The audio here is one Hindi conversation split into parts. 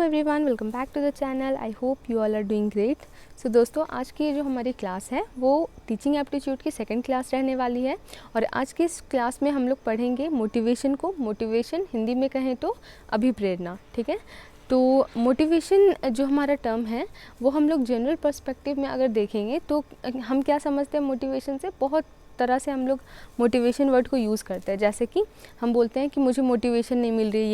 Everyone, welcome back to the channel. I hope you all are doing great. So दोस्तों, आज की जो हमारी क्लास है वो टीचिंग एप्टीट्यूड की सेकंड क्लास रहने वाली है। और आज की इस क्लास में हम लोग पढ़ेंगे मोटिवेशन को। मोटिवेशन हिंदी में कहें तो अभिप्रेरणा। ठीक है, तो मोटिवेशन जो हमारा टर्म है वो हम लोग जनरल पर्सपेक्टिव में अगर देखेंगे तो हम क्या समझते हैं मोटिवेशन से, बहुत तरह से हम लोग मोटिवेशन वर्ड को यूज़ करते हैं। जैसे कि हम बोलते हैं कि मुझे मोटिवेशन नहीं मिल रही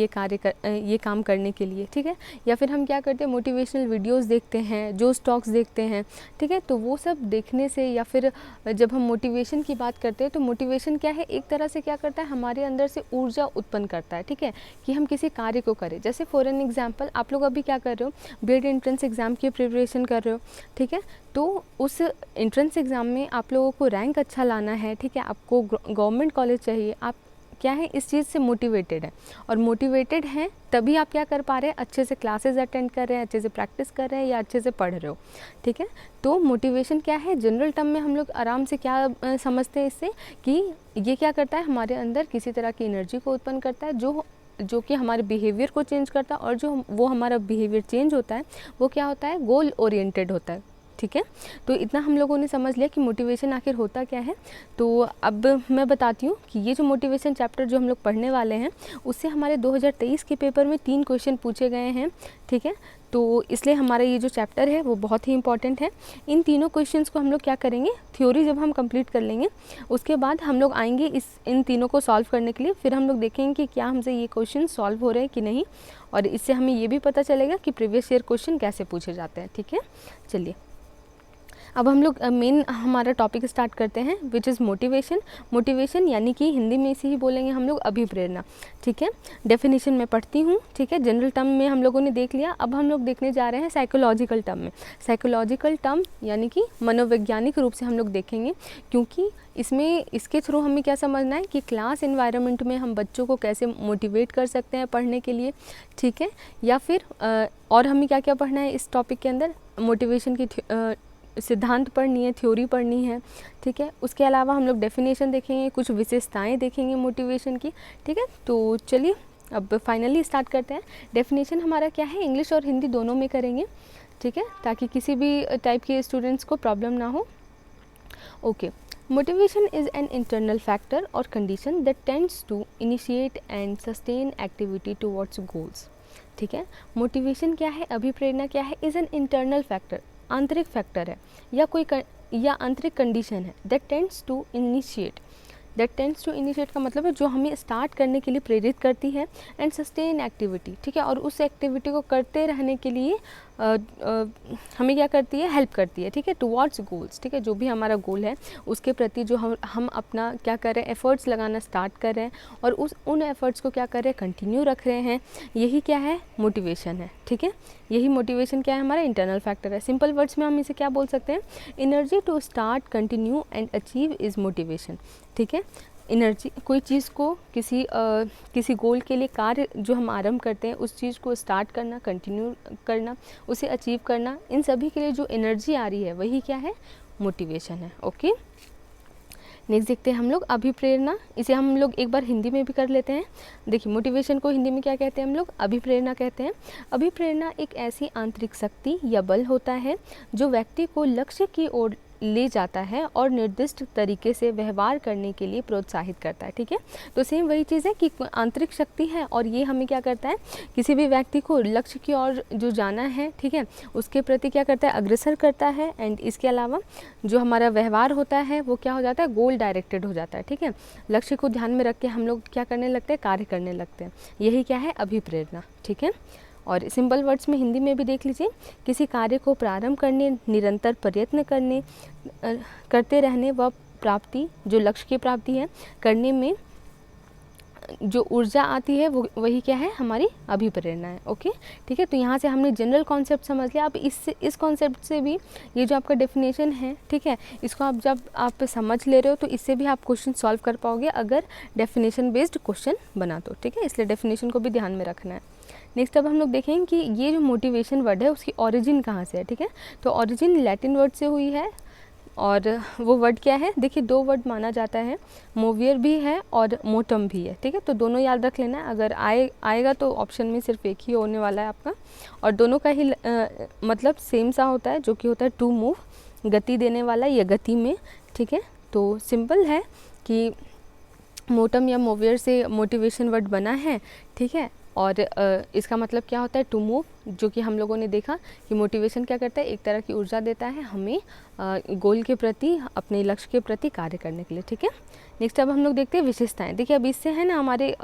ये काम करने के लिए। ठीक है, या फिर हम क्या करते हैं, मोटिवेशनल वीडियोस देखते हैं, जो स्टॉक्स देखते हैं। ठीक है, तो वो सब देखने से या फिर जब हम मोटिवेशन की बात करते हैं तो मोटिवेशन क्या है, एक तरह से क्या करता है, हमारे अंदर से ऊर्जा उत्पन्न करता है। ठीक है, कि हम किसी कार्य को करें। जैसे फॉर एन एग्जाम्पल, आप लोग अभी क्या कर रहे हो, बीएड एंट्रेंस एग्ज़ाम की प्रिपरेशन कर रहे हो। ठीक है, तो उस एंट्रेंस एग्ज़ाम में आप लोगों को रैंक अच्छा लाना है। ठीक है, आपको गवर्नमेंट कॉलेज चाहिए, आप क्या है इस चीज़ से मोटिवेटेड है। और मोटिवेटेड हैं तभी आप क्या कर पा रहे हैं, अच्छे से क्लासेस अटेंड कर रहे हैं, अच्छे से प्रैक्टिस कर रहे हैं या अच्छे से पढ़ रहे हो। ठीक है, तो मोटिवेशन क्या है, जनरल टर्म में हम लोग आराम से क्या समझते हैं इससे, कि ये क्या करता है, हमारे अंदर किसी तरह की एनर्जी को उत्पन्न करता है जो कि हमारे बिहेवियर को चेंज करता है। और जो वो हमारा बिहेवियर चेंज होता है वो क्या होता है, गोल ओरिएंटेड होता है। ठीक है, तो इतना हम लोगों ने समझ लिया कि मोटिवेशन आखिर होता क्या है। तो अब मैं बताती हूँ कि ये जो मोटिवेशन चैप्टर जो हम लोग पढ़ने वाले हैं उससे हमारे 2023 के पेपर में 3 क्वेश्चन पूछे गए हैं। ठीक है, तो इसलिए हमारा ये जो चैप्टर है वो बहुत ही इंपॉर्टेंट है। इन तीनों क्वेश्चंस को हम लोग क्या करेंगे, थ्योरी जब हम कंप्लीट कर लेंगे उसके बाद हम लोग आएंगे इन तीनों को सॉल्व करने के लिए। फिर हम लोग देखेंगे कि क्या हमसे ये क्वेश्चन सॉल्व हो रहे हैं कि नहीं, और इससे हमें ये भी पता चलेगा कि प्रीवियस ईयर क्वेश्चन कैसे पूछे जाते हैं। ठीक है, चलिए अब हम लोग मेन हमारा टॉपिक स्टार्ट करते हैं, विच इज़ मोटिवेशन। मोटिवेशन यानी कि हिंदी में इसे ही बोलेंगे हम लोग अभिप्रेरणा। ठीक है, डेफिनेशन में पढ़ती हूँ। ठीक है, जनरल टर्म में हम लोगों ने देख लिया, अब हम लोग देखने जा रहे हैं साइकोलॉजिकल टर्म में। साइकोलॉजिकल टर्म यानी कि मनोवैज्ञानिक रूप से हम लोग देखेंगे, क्योंकि इसके थ्रू हमें क्या समझना है कि क्लास एनवायरनमेंट में हम बच्चों को कैसे मोटिवेट कर सकते हैं पढ़ने के लिए। ठीक है, या फिर और हमें क्या क्या पढ़ना है इस टॉपिक के अंदर, मोटिवेशन की सिद्धांत पढ़नी है, थ्योरी पढ़नी है। ठीक है, उसके अलावा हम लोग डेफिनेशन देखेंगे, कुछ विशेषताएं देखेंगे मोटिवेशन की। ठीक है, तो चलिए अब फाइनली स्टार्ट करते हैं। डेफिनेशन हमारा क्या है, इंग्लिश और हिंदी दोनों में करेंगे। ठीक है, ताकि किसी भी टाइप के स्टूडेंट्स को प्रॉब्लम ना हो। Okay, motivation is an internal factor और condition that tends to initiate and sustain activity towards goals. ठीक है, मोटिवेशन क्या है, अभिप्रेरणा क्या है, इज़ एन इंटरनल फैक्टर, आंतरिक फैक्टर है या आंतरिक कंडीशन है। दैट टेंड्स टू इनिशिएट का मतलब है जो हमें स्टार्ट करने के लिए प्रेरित करती है, एंड सस्टेन एक्टिविटी। ठीक है, और उस एक्टिविटी को करते रहने के लिए हमें क्या करती है, हेल्प करती है। ठीक है, टुवर्ड्स गोल्स। ठीक है, जो भी हमारा गोल है उसके प्रति जो हम अपना क्या कर रहे हैं, एफर्ट्स लगाना स्टार्ट कर रहे हैं और उन एफर्ट्स को क्या कर रहे हैं, कंटिन्यू रख रहे हैं, यही क्या है, मोटिवेशन है। ठीक है, यही मोटिवेशन क्या है, हमारा इंटरनल फैक्टर है। सिंपल वर्ड्स में हम इसे क्या बोल सकते हैं, energy to start, continue and achieve is motivation. ठीक है, एनर्जी, कोई चीज़ को किसी गोल के लिए कार्य जो हम आरंभ करते हैं, उस चीज़ को स्टार्ट करना, कंटिन्यू करना, उसे अचीव करना, इन सभी के लिए जो एनर्जी आ रही है वही क्या है, मोटिवेशन है। ओके, नेक्स्ट देखते हैं हम लोग अभिप्रेरणा। इसे हम लोग एक बार हिंदी में भी कर लेते हैं। देखिए, मोटिवेशन को हिंदी में क्या कहते हैं हम लोग, अभिप्रेरणा कहते हैं। अभिप्रेरणा एक ऐसी आंतरिक शक्ति या बल होता है जो व्यक्ति को लक्ष्य की ओर ले जाता है और निर्दिष्ट तरीके से व्यवहार करने के लिए प्रोत्साहित करता है। ठीक है, तो सेम वही चीज़ है कि आंतरिक शक्ति है और ये हमें क्या करता है, किसी भी व्यक्ति को लक्ष्य की ओर जो जाना है, ठीक है, उसके प्रति क्या करता है, अग्रसर करता है। एंड इसके अलावा जो हमारा व्यवहार होता है वो क्या हो जाता है, गोल डायरेक्टेड हो जाता है। ठीक है, लक्ष्य को ध्यान में रख के हम लोग क्या करने लगते हैं, कार्य करने लगते हैं, यही क्या है, अभिप्रेरणा। ठीक है, और सिंपल वर्ड्स में हिंदी में भी देख लीजिए, किसी कार्य को प्रारंभ करने, निरंतर प्रयत्न करते रहने व प्राप्ति, जो लक्ष्य की प्राप्ति है, करने में जो ऊर्जा आती है वो वही क्या है, हमारी अभिप्रेरणा है। ओके, ठीक है, तो यहाँ से हमने जनरल कॉन्सेप्ट समझ लिया। अब इस कॉन्सेप्ट से भी ये जो आपका डेफिनेशन है, ठीक है, इसको आप जब आप समझ ले रहे हो तो इससे भी आप क्वेश्चन सॉल्व कर पाओगे अगर डेफिनेशन बेस्ड क्वेश्चन बना तो। ठीक है, इसलिए डेफिनेशन को भी ध्यान में रखना है। नेक्स्ट अब हम लोग देखेंगे कि ये जो मोटिवेशन वर्ड है उसकी ओरिजिन कहाँ से है। ठीक है, तो ओरिजिन लैटिन वर्ड से हुई है, और वो वर्ड क्या है, देखिए 2 वर्ड माना जाता है, मोवियर भी है और मोटम भी है, ठीक है। तो दोनों याद रख लेना है, अगर आएगा तो ऑप्शन में सिर्फ एक ही होने वाला है आपका, और दोनों का ही मतलब सेम सा होता है, जो कि होता है टू मूव, गति देने वाला या गति में, ठीक है। तो सिंपल है कि मोटम या मोवियर से मोटिवेशन वर्ड बना है, ठीक है। और इसका मतलब क्या होता है, टू मूव, जो कि हम लोगों ने देखा कि मोटिवेशन क्या करता है, एक तरह की ऊर्जा देता है हमें गोल के प्रति, अपने लक्ष्य के प्रति कार्य करने के लिए, ठीक है। नेक्स्ट अब हम लोग देखते हैं विशेषताएं। देखिए अब इससे है ना हमारे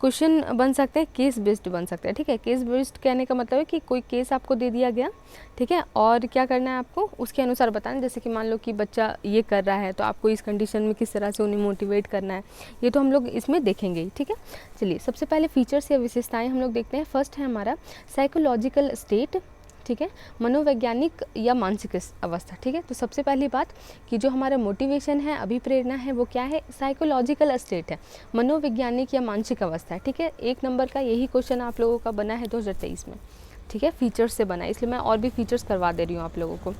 क्वेश्चन बन सकते हैं, केस बेस्ड बन सकते हैं, ठीक है। केस बेस्ड कहने का मतलब है कि कोई केस आपको दे दिया गया, ठीक है, और क्या करना है आपको उसके अनुसार बताना। जैसे कि मान लो कि बच्चा ये कर रहा है तो आपको इस कंडीशन में किस तरह से उन्हें मोटिवेट करना है, ये तो हम लोग इसमें देखेंगे ही, ठीक है। चलिए सबसे पहले फीचर्स या विशेषताएं हम लोग देखते हैं। फर्स्ट है हमारा साइकोलॉजिकल स्टेट, ठीक है, मनोवैज्ञानिक या मानसिक अवस्था, ठीक है। तो सबसे पहली बात कि जो हमारा मोटिवेशन है, अभिप्रेरणा है, वो क्या है, साइकोलॉजिकल स्टेट है, मनोवैज्ञानिक या मानसिक अवस्था है, ठीक है। 1 नंबर का यही क्वेश्चन आप लोगों का बना है 2023 में, ठीक है, फीचर्स से बना है, इसलिए मैं और भी फीचर्स करवा दे रही हूँ आप लोगों को।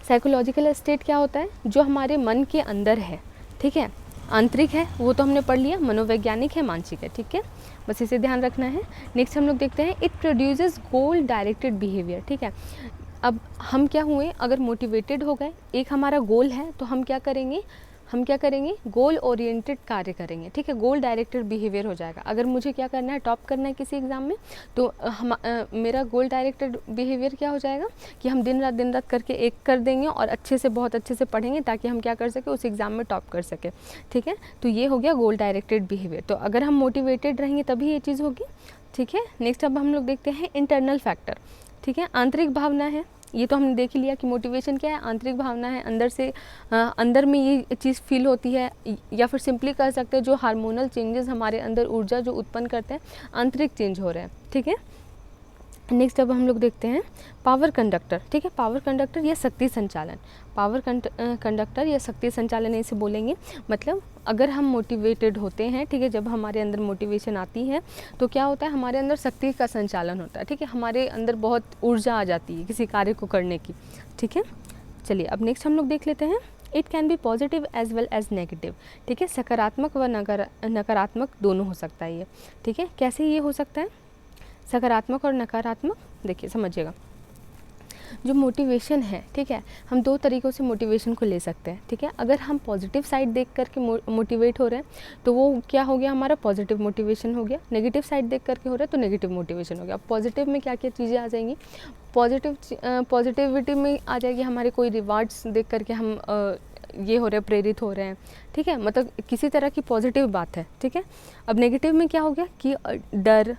साइकोलॉजिकल स्टेट क्या होता है, जो हमारे मन के अंदर है, ठीक है, आंतरिक है, वो तो हमने पढ़ लिया, मनोवैज्ञानिक है, मानसिक है, ठीक है, बस इसे ध्यान रखना है। नेक्स्ट हम लोग देखते हैं it produces goal directed behaviour, ठीक है। अब हम क्या हुए, अगर मोटिवेटेड हो गए, एक हमारा गोल है, तो हम क्या करेंगे, गोल ओरिएंटेड कार्य करेंगे, ठीक है, गोल डायरेक्टेड बिहेवियर हो जाएगा। अगर मुझे क्या करना है, टॉप करना है किसी एग्ज़ाम में, तो मेरा गोल डायरेक्टेड बिहेवियर क्या हो जाएगा कि हम दिन रात करके एक कर देंगे और अच्छे से, बहुत अच्छे से पढ़ेंगे, ताकि हम क्या कर सकें, उस एग्ज़ाम में टॉप कर सकें, ठीक है। तो ये हो गया गोल डायरेक्टेड बिहेवियर। तो अगर हम मोटिवेटेड रहेंगे तभी ये चीज़ होगी, ठीक है। नेक्स्ट अब हम लोग देखते हैं इंटरनल फैक्टर, ठीक है, आंतरिक भावना है, ये तो हमने देख लिया कि मोटिवेशन क्या है, आंतरिक भावना है, अंदर से अंदर में ये चीज़ फील होती है, या फिर सिंपली कह सकते हैं जो हार्मोनल चेंजेस हमारे अंदर ऊर्जा जो उत्पन्न करते हैं, आंतरिक चेंज हो रहे हैं, ठीक है। नेक्स्ट अब हम लोग देखते हैं पावर कंडक्टर, ठीक है, पावर कंडक्टर या शक्ति संचालन, पावर कंडक्टर या शक्ति संचालन ऐसे बोलेंगे। मतलब अगर हम मोटिवेटेड होते हैं, ठीक है, जब हमारे अंदर मोटिवेशन आती है तो क्या होता है, हमारे अंदर शक्ति का संचालन होता है, ठीक है, हमारे अंदर बहुत ऊर्जा आ जाती है किसी कार्य को करने की, ठीक है। चलिए अब नेक्स्ट हम लोग देख लेते हैं it can be positive as well as negative, ठीक है, सकारात्मक व नकारात्मक दोनों हो सकता है ये, ठीक है। कैसे ये हो सकता है, सकारात्मक और नकारात्मक, देखिए समझिएगा। जो मोटिवेशन है, ठीक है, हम 2 तरीक़ों से मोटिवेशन को ले सकते हैं, ठीक है। अगर हम पॉजिटिव साइड देख करके मोटिवेट हो रहे हैं तो वो क्या हो गया, हमारा पॉजिटिव मोटिवेशन हो गया। नेगेटिव साइड देख करके हो रहा है तो नेगेटिव मोटिवेशन हो गया। पॉजिटिव में क्या क्या चीज़ें आ जाएंगी, पॉजिटिविटी में आ जाएगी हमारे कोई रिवार्ड्स देख करके हम ये हो रहे हैं, प्रेरित हो रहे हैं, ठीक है, मतलब किसी तरह की पॉजिटिव बात है, ठीक है। अब नेगेटिव में क्या हो गया कि डर,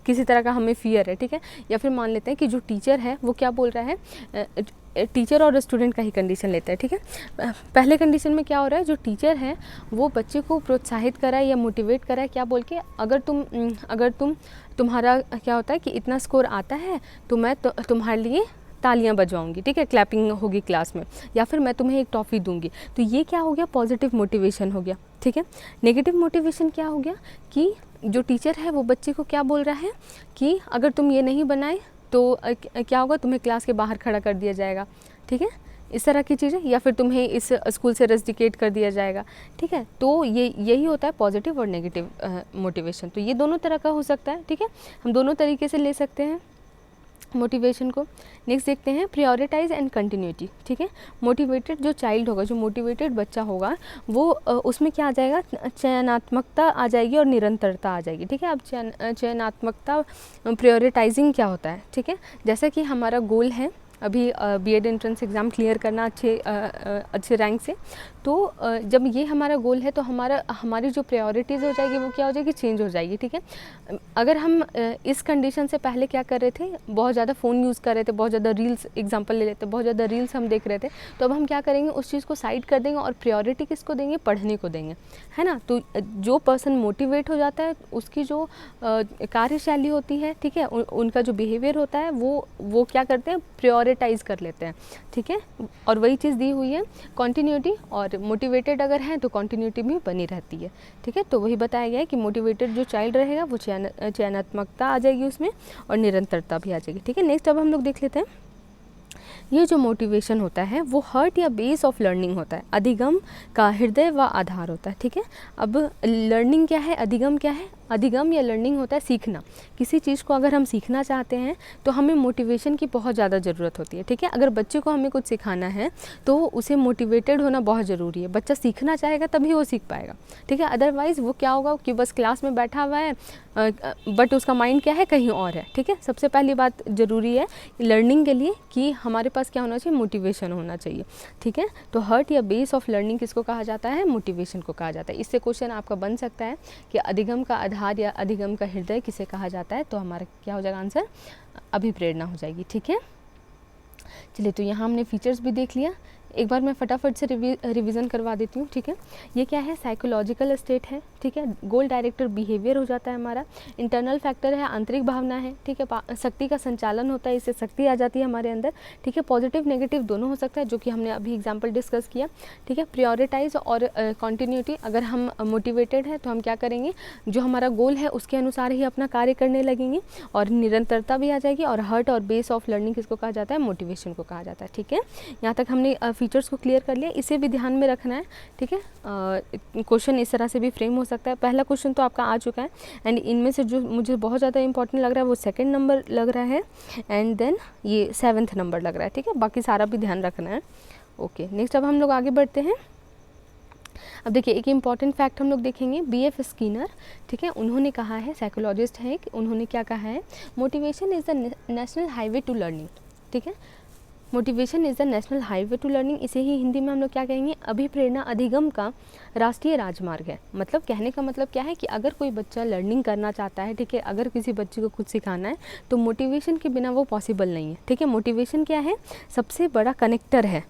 किसी तरह का हमें फियर है, ठीक है। या फिर मान लेते हैं कि जो टीचर है वो क्या बोल रहा है, टीचर और स्टूडेंट का ही कंडीशन लेते हैं, ठीक है। पहले कंडीशन में क्या हो रहा है, जो टीचर है वो बच्चे को प्रोत्साहित कराए या मोटिवेट कराए, क्या बोल के, अगर तुम्हारा क्या होता है कि इतना स्कोर आता है तो मैं तुम्हारे लिए तालियां बजवाऊंगी, ठीक है, क्लैपिंग होगी क्लास में, या फिर मैं तुम्हें एक टॉफ़ी दूंगी। तो ये क्या हो गया, पॉजिटिव मोटिवेशन हो गया, ठीक है। नेगेटिव मोटिवेशन क्या हो गया कि जो टीचर है वो बच्चे को क्या बोल रहा है कि अगर तुम ये नहीं बनाए तो क्या होगा, तुम्हें क्लास के बाहर खड़ा कर दिया जाएगा, ठीक है, इस तरह की चीज़ें, या फिर तुम्हें इस स्कूल से रस्टिकेट कर दिया जाएगा, ठीक है। तो यही होता है पॉजिटिव और नेगेटिव मोटिवेशन। तो ये दोनों तरह का हो सकता है, ठीक है, हम दोनों तरीके से ले सकते हैं मोटिवेशन को। नेक्स्ट देखते हैं प्रायोरिटाइज एंड कंटिन्यूटी, ठीक है। मोटिवेटेड जो चाइल्ड होगा, जो मोटिवेटेड बच्चा होगा, वो उसमें क्या आ जाएगा, चयनात्मकता आ जाएगी और निरंतरता आ जाएगी, ठीक है। अब चयनात्मकता, प्रायोरिटाइजिंग क्या होता है, ठीक है, जैसा कि हमारा गोल है अभी बीएड एंट्रेंस एग्ज़ाम क्लियर करना अच्छे रैंक से, तो जब ये हमारा गोल है तो हमारी जो प्रायोरिटीज़ हो जाएगी वो क्या हो जाएगी, चेंज हो जाएगी, ठीक है। अगर हम इस कंडीशन से पहले क्या कर रहे थे, बहुत ज़्यादा फ़ोन यूज़ कर रहे थे, बहुत ज़्यादा रील्स, एग्जांपल ले लेते, बहुत ज़्यादा रील्स हम देख रहे थे, तो अब हम क्या करेंगे, उस चीज़ को साइड कर देंगे और प्रायोरिटी किसको देंगे, पढ़ने को देंगे, है ना। तो जो पर्सन मोटिवेट हो जाता है उसकी जो कार्यशैली होती है, ठीक है, उनका जो बिहेवियर होता है वो क्या करते हैं, प्रायोरिटाइज कर लेते हैं, ठीक है। और वही चीज़ दी हुई है कॉन्टीन्यूटी, और मोटिवेटेड अगर हैं तो कॉन्टीन्यूटी भी बनी रहती है, ठीक है। तो वही बताया गया है कि मोटिवेटेड जो चाइल्ड रहेगा वो चयनात्मकता आ जाएगी उसमें और निरंतरता भी आ जाएगी, ठीक है। नेक्स्ट अब हम लोग देख लेते हैं ये जो मोटिवेशन होता है वो हार्ट या बेस ऑफ लर्निंग होता है, अधिगम का हृदय व आधार होता है। ठीक है, अब लर्निंग क्या है, अधिगम क्या है? अधिगम या लर्निंग होता है सीखना। किसी चीज़ को अगर हम सीखना चाहते हैं तो हमें मोटिवेशन की बहुत ज़्यादा ज़रूरत होती है। ठीक है, अगर बच्चे को हमें कुछ सिखाना है तो उसे मोटिवेटेड होना बहुत ज़रूरी है। बच्चा सीखना चाहेगा तभी वो सीख पाएगा। ठीक है, अदरवाइज़ वो क्या होगा कि बस क्लास में बैठा हुआ है बट उसका माइंड क्या है, कहीं और है। ठीक है, सबसे पहली बात ज़रूरी है लर्निंग के लिए कि हमारे पास क्या होना चाहिए, मोटिवेशन होना चाहिए। ठीक है, तो हार्ट या बेस ऑफ लर्निंग किसको कहा जाता है? मोटिवेशन को कहा जाता है। इससे क्वेश्चन आपका बन सकता है कि अधिगम का आधार या अधिगम का हृदय किसे कहा जाता है? तो हमारा क्या हो जाएगा आंसर? अभिप्रेरणा हो जाएगी। ठीक है, चलिए तो यहाँ हमने फीचर्स भी देख लिया। एक बार मैं फटाफट से रिवीजन करवा देती हूँ। ठीक है, ये क्या है? साइकोलॉजिकल स्टेट है। ठीक है, गोल डायरेक्टर बिहेवियर हो जाता है हमारा। इंटरनल फैक्टर है, आंतरिक भावना है। ठीक है, शक्ति का संचालन होता है, इससे शक्ति आ जाती है हमारे अंदर। ठीक है, पॉजिटिव नेगेटिव दोनों हो सकता है, जो कि हमने अभी एग्जाम्पल डिस्कस किया। ठीक है, प्रायोरिटाइज और कॉन्टीन्यूटी, अगर हम मोटिवेटेड है तो हम क्या करेंगे, जो हमारा गोल है उसके अनुसार ही अपना कार्य करने लगेंगे और निरंतरता भी आ जाएगी। और हार्ट और बेस ऑफ लर्निंग किसको कहा जाता है? मोटिवेशन को कहा जाता है। ठीक है, यहाँ तक हमने फीचर्स को क्लियर कर लिया, इसे भी ध्यान में रखना है। ठीक है, क्वेश्चन इस तरह से भी फ्रेम हो सकता है। पहला क्वेश्चन तो आपका आ चुका है एंड इनमें से जो मुझे बहुत ज़्यादा इंपॉर्टेंट लग रहा है वो सेकंड नंबर लग रहा है एंड देन ये 7th नंबर लग रहा है। ठीक है, बाकी सारा भी ध्यान रखना है। ओके, नेक्स्ट अब हम लोग आगे बढ़ते हैं। अब देखिए एक इम्पॉर्टेंट फैक्ट हम लोग देखेंगे, BF स्किनर। ठीक है, उन्होंने कहा है, साइकोलॉजिस्ट है, उन्होंने क्या कहा है? Motivation is the national highway to learning. ठीक है, motivation is the national highway to learning, इसे ही हिंदी में हम लोग क्या कहेंगे? अभिप्रेरणा अधिगम का राष्ट्रीय राजमार्ग है। मतलब कहने का मतलब क्या है कि अगर कोई बच्चा लर्निंग करना चाहता है, ठीक है, अगर किसी बच्चे को कुछ सिखाना है तो मोटिवेशन के बिना वो पॉसिबल नहीं है। ठीक है, मोटिवेशन क्या है? सबसे बड़ा कनेक्टर है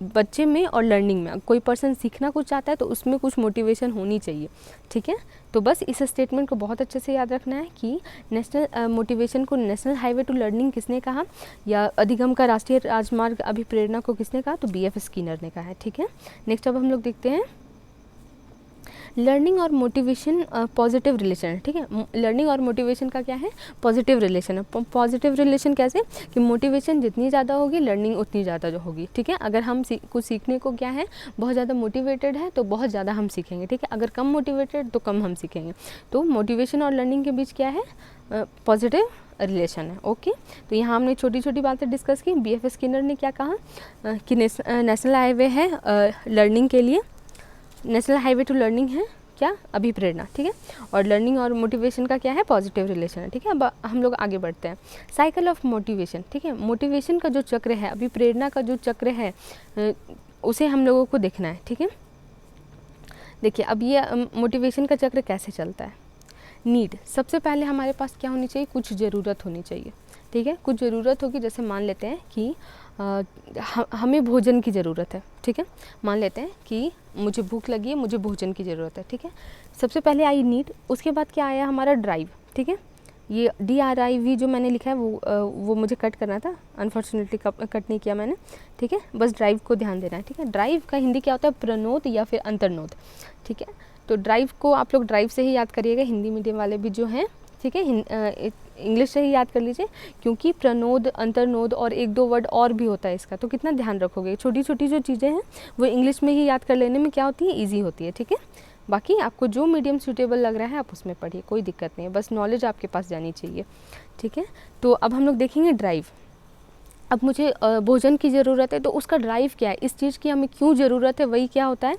बच्चे में और लर्निंग में। कोई पर्सन सीखना कुछ चाहता है तो उसमें कुछ मोटिवेशन होनी चाहिए। ठीक है, तो बस इस स्टेटमेंट को बहुत अच्छे से याद रखना है कि नेशनल मोटिवेशन को नेशनल हाईवे टू लर्निंग किसने कहा, या अधिगम का राष्ट्रीय राजमार्ग अभिप्रेरणा को किसने कहा? तो BF स्किनर ने कहा है। ठीक है, नेक्स्ट अब हम लोग देखते हैं लर्निंग और मोटिवेशन पॉजिटिव रिलेशन है। ठीक है, लर्निंग और मोटिवेशन का क्या है? पॉजिटिव रिलेशन है। पॉजिटिव रिलेशन कैसे? कि मोटिवेशन जितनी ज़्यादा होगी लर्निंग उतनी ज़्यादा जो होगी। ठीक है, अगर हम कुछ सीखने को क्या है बहुत ज़्यादा मोटिवेटेड है तो बहुत ज़्यादा हम सीखेंगे। ठीक है, अगर कम मोटिवेटेड तो कम हम सीखेंगे। तो मोटिवेशन और लर्निंग के बीच क्या है? पॉजिटिव रिलेशन है। ओके, तो यहाँ हमने छोटी छोटी बातें डिस्कस की। BF स्किनर ने क्या कहा कि नेशनल हाईवे है लर्निंग के लिए, नेशनल हाईवे टू लर्निंग है क्या? अभिप्रेरणा। ठीक है, और लर्निंग और मोटिवेशन का क्या है? पॉजिटिव रिलेशन है। ठीक है, अब हम लोग आगे बढ़ते हैं। Cycle of motivation. ठीक है, मोटिवेशन का जो चक्र है, अभिप्रेरणा का जो चक्र है उसे हम लोगों को देखना है। ठीक है, देखिए अब ये मोटिवेशन का चक्र कैसे चलता है। नीड, सबसे पहले हमारे पास क्या होनी चाहिए? कुछ ज़रूरत होनी चाहिए। ठीक है, कुछ ज़रूरत होगी, जैसे मान लेते हैं कि हमें भोजन की ज़रूरत है। ठीक है, मान लेते हैं कि मुझे भूख लगी है, मुझे भोजन की ज़रूरत है। ठीक है, सबसे पहले आई नीड, उसके बाद क्या आया? हमारा ड्राइव। ठीक है, ये DRIV जो मैंने लिखा है वो मुझे कट करना था, अनफॉर्चुनेटली कट नहीं किया मैंने। ठीक है, बस ड्राइव को ध्यान देना है। ठीक है, ड्राइव का हिंदी क्या होता है? प्रणोद या फिर अंतर्नोद। ठीक है, तो ड्राइव को आप लोग ड्राइव से ही याद करिएगा, हिंदी मीडियम वाले भी जो हैं। ठीक है, इंग्लिश से ही याद कर लीजिए, क्योंकि प्रनोद, अंतर्नोद और एक दो वर्ड और भी होता है इसका, तो कितना ध्यान रखोगे। छोटी छोटी जो चीज़ें हैं वो इंग्लिश में ही याद कर लेने में क्या होती है? ईजी होती है। ठीक है, बाकी आपको जो मीडियम सूटेबल लग रहा है आप उसमें पढ़िए, कोई दिक्कत नहीं है, बस नॉलेज आपके पास जानी चाहिए। ठीक है, तो अब हम लोग देखेंगे ड्राइव। अब मुझे भोजन की ज़रूरत है तो उसका ड्राइव क्या है? इस चीज़ की हमें क्यों ज़रूरत है, वही क्या होता है?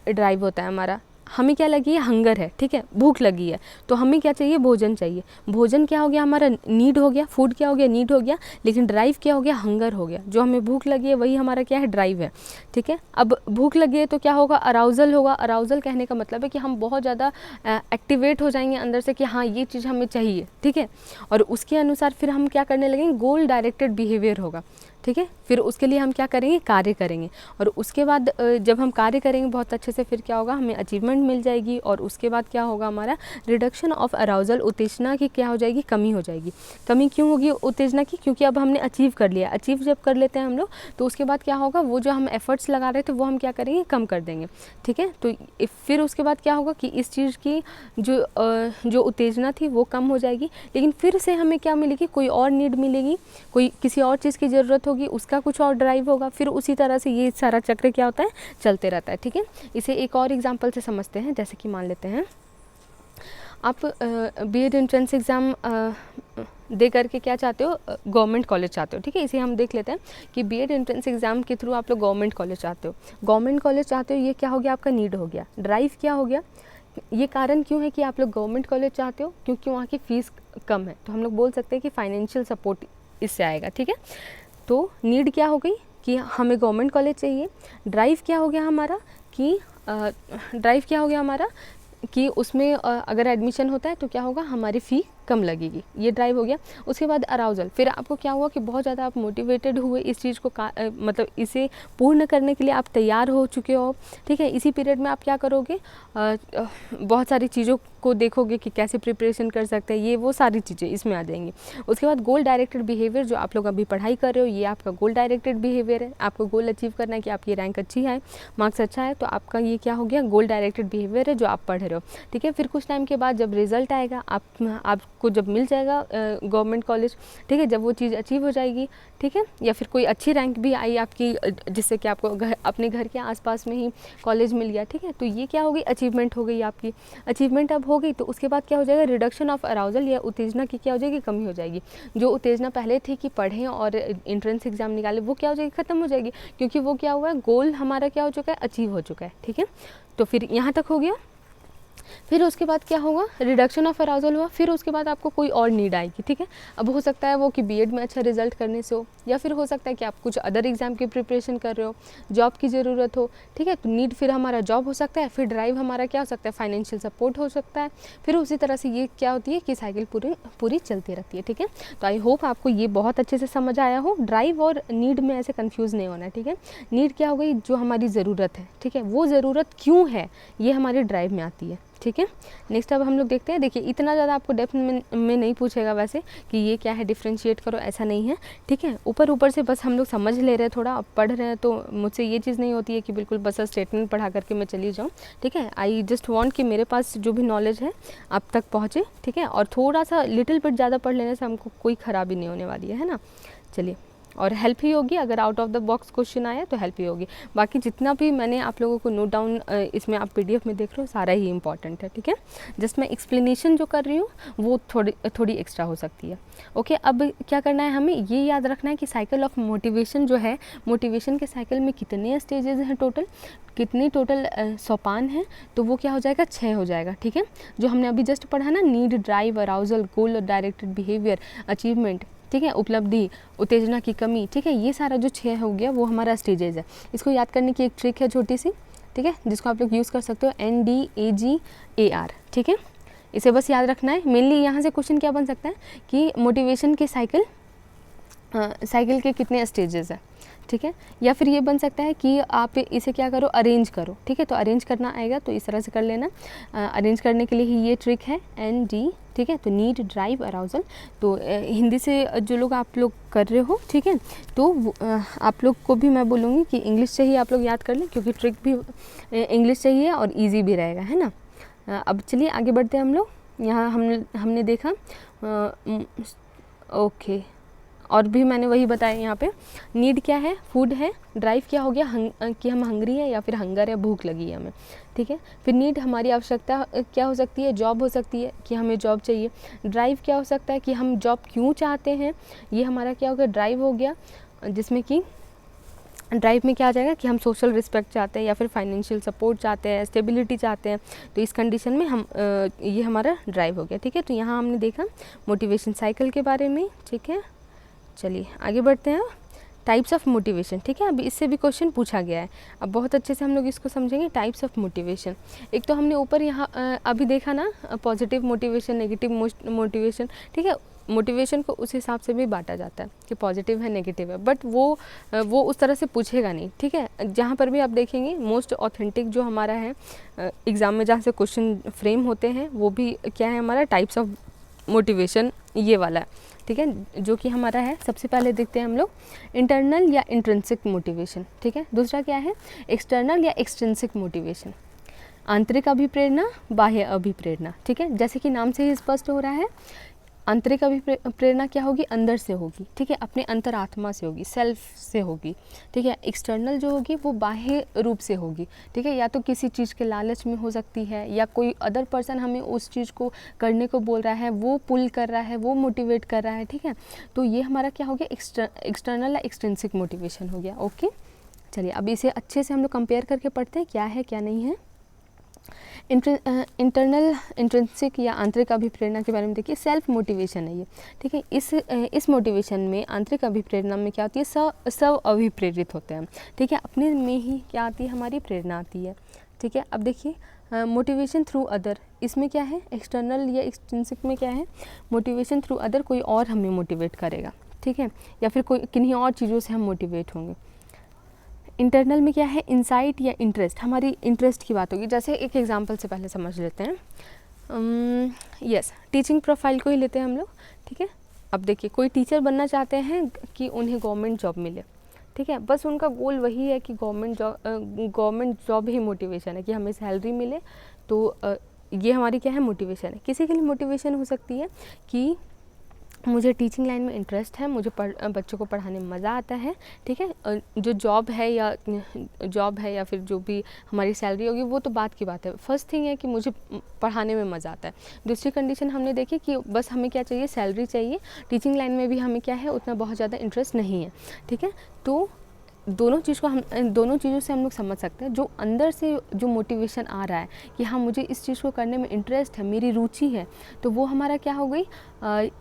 ड्राइव होता है हमारा। हमें क्या लगी है? हंगर है। ठीक है, भूख लगी है, तो हमें क्या चाहिए? भोजन चाहिए। भोजन क्या हो गया? हमारा नीड हो गया। फूड क्या हो गया? नीड हो गया। लेकिन ड्राइव क्या हो गया? हंगर हो गया। जो हमें भूख लगी है वही हमारा क्या है? ड्राइव है। ठीक है, अब भूख लगी है तो क्या होगा? अराउजल होगा। अराउजल कहने का मतलब है कि हम बहुत ज़्यादा एक्टिवेट हो जाएंगे अंदर से कि हाँ ये चीज़ हमें चाहिए। ठीक है, और उसके अनुसार फिर हम क्या करने लगेंगे? गोल डायरेक्टेड बिहेवियर होगा। ठीक है, फिर उसके लिए हम क्या करेंगे? कार्य करेंगे, और उसके बाद जब हम कार्य करेंगे बहुत अच्छे से, फिर क्या होगा? हमें अचीवमेंट मिल जाएगी, और उसके बाद क्या होगा? हमारा रिडक्शन ऑफ अराउजल, उत्तेजना की क्या हो जाएगी? कमी हो जाएगी। कमी क्यों होगी उत्तेजना की? क्योंकि अब हमने अचीव कर लिया। अचीव जब कर लेते हैं हम लोग तो उसके बाद क्या होगा? वो जो हम एफर्ट्स लगा रहे थे वो हम क्या करेंगे? कम कर देंगे। ठीक है, तो फिर उसके बाद क्या होगा कि इस चीज़ की जो उत्तेजना थी वो कम हो जाएगी, लेकिन फिर से हमें क्या मिलेगी? कोई और नीड मिलेगी, कोई किसी और चीज़ की ज़रूरत होगी उसका कुछ और ड्राइव होगा, फिर उसी तरह से ये सारा चक्र क्या होता है, चलते रहता है। ठीक है, इसे एक और एग्जांपल से समझते हैं। जैसे कि मान लेते हैं आप बीएड एंट्रेंस एग्ज़ाम दे करके क्या चाहते हो, गवर्नमेंट कॉलेज चाहते हो। ठीक है, इसे हम देख लेते हैं कि बीएड एंट्रेंस एग्ज़ाम के थ्रू आप लोग गवर्नमेंट कॉलेज चाहते हो। गवर्नमेंट कॉलेज चाहते हो, ये क्या हो गया, आपका नीड हो गया। ड्राइव क्या हो गया, ये कारण क्यों है कि आप लोग गवर्नमेंट कॉलेज चाहते हो, क्योंकि वहाँ की फ़ीस कम है। तो हम लोग बोल सकते हैं कि फाइनेंशियल सपोर्ट इससे आएगा। ठीक है, तो नीड क्या हो गई कि हमें गवर्नमेंट कॉलेज चाहिए। ड्राइव क्या हो गया हमारा कि उसमें अगर एडमिशन होता है तो क्या होगा, हमारी फ़ी कम लगेगी, ये ड्राइव हो गया। उसके बाद अराउजल, फिर आपको क्या हुआ कि बहुत ज़्यादा आप मोटिवेटेड हुए इस चीज़ को मतलब इसे पूर्ण करने के लिए आप तैयार हो चुके हो। ठीक है, इसी पीरियड में आप क्या करोगे, बहुत सारी चीज़ों को देखोगे कि कैसे प्रिपरेशन कर सकते हैं, ये वो सारी चीज़ें इसमें आ जाएंगी। उसके बाद गोल डायरेक्टेड बिहेवियर, जो आप लोग अभी पढ़ाई कर रहे हो, ये आपका गोल डायरेक्टेड बिहेवियर है। आपको गोल अचीव करना है कि आपकी रैंक अच्छी है, मार्क्स अच्छा है, तो आपका ये क्या हो गया, गोल डायरेक्टेड बिहेवियर है जो आप पढ़ रहे हो। ठीक है, फिर कुछ टाइम के बाद जब रिजल्ट आएगा, आपको जब मिल जाएगा गवर्नमेंट कॉलेज, ठीक है, जब वो चीज़ अचीव हो जाएगी, ठीक है, या फिर कोई अच्छी रैंक भी आई आपकी, जिससे कि आपको अपने घर के आसपास में ही कॉलेज मिल गया। ठीक है, तो ये क्या हो गई, अचीवमेंट हो गई आपकी। अचीवमेंट अब हो गई तो उसके बाद क्या हो जाएगा, रिडक्शन ऑफ अराउजल या उत्तेजना की क्या हो जाएगी, कमी हो जाएगी। जो उत्तेजना पहले थी कि पढ़ें और एंट्रेंस एग्जाम निकालें, वो क्या हो जाएगी, ख़त्म हो जाएगी, क्योंकि वो क्या हुआ है, गोल हमारा क्या हो चुका है, अचीव हो चुका है। ठीक है, तो फिर यहाँ तक हो गया। फिर उसके बाद क्या होगा, रिडक्शन ऑफ अराउजल हुआ, फिर उसके बाद आपको कोई और नीड आएगी। ठीक है, अब हो सकता है वो कि बीएड में अच्छा रिजल्ट करने से हो, या फिर हो सकता है कि आप कुछ अदर एग्जाम की प्रिपरेशन कर रहे हो, जॉब की ज़रूरत हो। ठीक है, तो नीड फिर हमारा जॉब हो सकता है, फिर ड्राइव हमारा क्या हो सकता है, फाइनेंशियल सपोर्ट हो सकता है। फिर उसी तरह से ये क्या होती है कि साइकिल पूरी चलती रहती है। ठीक है, तो आई होप आपको ये बहुत अच्छे से समझ आया हो। ड्राइव और नीड में ऐसे कन्फ्यूज़ नहीं होना है। ठीक है, नीड क्या हो गई, जो हमारी ज़रूरत है। ठीक है, वो ज़रूरत क्यों है, ये हमारे ड्राइव में आती है। ठीक है, नेक्स्ट अब हम लोग देखते हैं। देखिए, इतना ज़्यादा आपको डेप्थ में नहीं पूछेगा वैसे कि ये क्या है, डिफ्रेंशिएट करो, ऐसा नहीं है। ठीक है, ऊपर से बस हम लोग समझ ले रहे हैं, थोड़ा अब पढ़ रहे हैं, तो मुझसे ये चीज़ नहीं होती है कि बिल्कुल बस स्टेटमेंट पढ़ा करके मैं चली जाऊँ। ठीक है, आई जस्ट वांट कि मेरे पास जो भी नॉलेज है आप तक पहुँचे। ठीक है, और थोड़ा सा लिटिल बिट ज़्यादा पढ़ लेने से हमको कोई ख़राबी नहीं होने वाली है ना। चलिए, और हेल्प ही होगी, अगर out of the box question आया तो हेल्प ही होगी। बाकी जितना भी मैंने आप लोगों को नोट डाउन इसमें आप पीडीएफ में देख रहे हो, सारा ही इंपॉर्टेंट है। ठीक है, जस्ट मैं एक्सप्लेनेशन जो कर रही हूँ वो थोड़ी एक्स्ट्रा हो सकती है। ओके, अब क्या करना है, हमें ये याद रखना है कि साइकिल ऑफ मोटिवेशन जो है, मोटिवेशन के साइकिल में कितने स्टेजेस हैं टोटल, कितनी टोटल सोपान है, तो वो क्या हो जाएगा, 6 हो जाएगा। ठीक है, जो हमने अभी जस्ट पढ़ा ना, नीड, ड्राइव, अराउजल, गोल डायरेक्टेड बिहेवियर, अचीवमेंट, ठीक है, उपलब्धि, उत्तेजना की कमी। ठीक है, ये सारा जो 6 हो गया वो हमारा स्टेजेस है। इसको याद करने की एक ट्रिक है छोटी सी, ठीक है, जिसको आप लोग यूज़ कर सकते हो, NDAGAR। ठीक है, इसे बस याद रखना है। मेनली यहाँ से क्वेश्चन क्या बन सकता है कि मोटिवेशन के साइकिल के कितने स्टेजेस है। ठीक है, या फिर ये बन सकता है कि आप इसे क्या करो, अरेंज करो। ठीक है, तो अरेंज करना आएगा तो इस तरह से कर लेना। अरेंज करने के लिए ही ये ट्रिक है, ND। ठीक है, तो नीड, ड्राइव, अराउजल। तो हिंदी से जो लोग आप लोग कर रहे हो, ठीक है, तो आप लोग को भी मैं बोलूँगी कि इंग्लिश से ही आप लोग याद कर लें, क्योंकि ट्रिक भी इंग्लिश से ही है और ईजी भी रहेगा, है ना। अब चलिए आगे बढ़ते हैं हम लोग। यहाँ हमने देखा ओके, और भी मैंने वही बताया यहाँ पे। नीड क्या है, फूड है। ड्राइव क्या हो गया, कि हम हंग्री है या फिर हंगर है, भूख लगी है हमें। ठीक है, फिर नीड हमारी आवश्यकता क्या हो सकती है, जॉब हो सकती है कि हमें जॉब चाहिए। ड्राइव क्या हो सकता है कि हम जॉब क्यों चाहते हैं, ये हमारा क्या हो गया, ड्राइव हो गया। जिसमें कि ड्राइव में क्या आ जाएगा कि हम सोशल रिस्पेक्ट चाहते हैं या फिर फाइनेंशियल सपोर्ट चाहते हैं, स्टेबिलिटी चाहते हैं। तो इस कंडीशन में हम ये हमारा ड्राइव हो गया। ठीक है, तो यहाँ हमने देखा मोटिवेशन साइकिल के बारे में। ठीक है, चलिए आगे बढ़ते हैं। टाइप्स ऑफ मोटिवेशन, ठीक है, अभी इससे भी क्वेश्चन पूछा गया है। अब बहुत अच्छे से हम लोग इसको समझेंगे। टाइप्स ऑफ मोटिवेशन, एक तो हमने ऊपर यहाँ अभी देखा ना, पॉजिटिव मोटिवेशन, नेगेटिव मोटिवेशन। ठीक है, मोटिवेशन को उस हिसाब से भी बांटा जाता है कि पॉजिटिव है, नेगेटिव है, बट वो उस तरह से पूछेगा नहीं। ठीक है, जहाँ पर भी आप देखेंगे मोस्ट ऑथेंटिक जो हमारा है एग्ज़ाम में जहाँ से क्वेश्चन फ्रेम होते हैं, वो भी क्या है हमारा, टाइप्स ऑफ मोटिवेशन ये वाला है। ठीक है, जो कि हमारा है, सबसे पहले देखते हैं हम लोग इंटरनल या इंट्रिंसिक मोटिवेशन। ठीक है, दूसरा क्या है, एक्सटर्नल या एक्सट्रिंसिक मोटिवेशन। आंतरिक अभिप्रेरणा, बाह्य अभिप्रेरणा। ठीक है, जैसे कि नाम से ही स्पष्ट हो रहा है, आंतरिक अभिप्रेरणा क्या होगी, अंदर से होगी, ठीक है, अपने अंतरात्मा से होगी, सेल्फ से होगी, ठीक है। एक्सटर्नल जो होगी वो बाह्य रूप से होगी, ठीक है, या तो किसी चीज़ के लालच में हो सकती है, या कोई अदर पर्सन हमें उस चीज़ को करने को बोल रहा है, वो पुल कर रहा है, वो मोटिवेट कर रहा है, ठीक है। तो ये हमारा क्या हो गया, एक्सटर्नल या एक्सट्रिंसिक मोटिवेशन हो गया। ओके, चलिए अब इसे अच्छे से हम लोग कंपेयर करके पढ़ते हैं क्या है क्या नहीं है। इंटरनल इंट्रिंसिक या आंतरिक अभिप्रेरणा के बारे में देखिए, सेल्फ मोटिवेशन है ये, ठीक है। इस मोटिवेशन में, आंतरिक अभिप्रेरणा में क्या होती है, स्व अभिप्रेरित होते हैं, ठीक है, अपने में ही क्या आती है, हमारी प्रेरणा आती है, ठीक है। अब देखिए मोटिवेशन थ्रू अदर, इसमें क्या है, एक्सटर्नल या एक्सट्रिंसिक में क्या है, मोटिवेशन थ्रू अदर, कोई और हमें मोटिवेट करेगा, ठीक है, या फिर कोई किन्हीं और चीज़ों से हम मोटिवेट होंगे। इंटरनल में क्या है, इंसाइट या इंटरेस्ट, हमारी इंटरेस्ट की बात होगी। जैसे एक एग्जांपल से पहले समझ लेते हैं, टीचिंग प्रोफाइल को ही लेते हैं हम लोग, ठीक है। अब देखिए कोई टीचर बनना चाहते हैं कि उन्हें गवर्नमेंट जॉब मिले, ठीक है, बस उनका गोल वही है कि गवर्नमेंट जॉब ही मोटिवेशन है कि हमें सैलरी मिले, तो ये हमारी क्या है, मोटिवेशन है। किसी के लिए मोटिवेशन हो सकती है कि मुझे टीचिंग लाइन में इंटरेस्ट है, मुझे बच्चों को पढ़ाने में मज़ा आता है, ठीक है। जो जॉब है या फिर जो भी हमारी सैलरी होगी वो तो बात की बात है, फर्स्ट थिंग है कि मुझे पढ़ाने में मज़ा आता है। दूसरी कंडीशन हमने देखी कि बस हमें क्या चाहिए, सैलरी चाहिए, टीचिंग लाइन में भी हमें क्या है, उतना बहुत ज़्यादा इंटरेस्ट नहीं है, ठीक है। तो दोनों चीज़ों से हम लोग समझ सकते हैं, जो अंदर से जो मोटिवेशन आ रहा है कि हाँ मुझे इस चीज़ को करने में इंटरेस्ट है, मेरी रुचि है, तो वो हमारा क्या हो गई,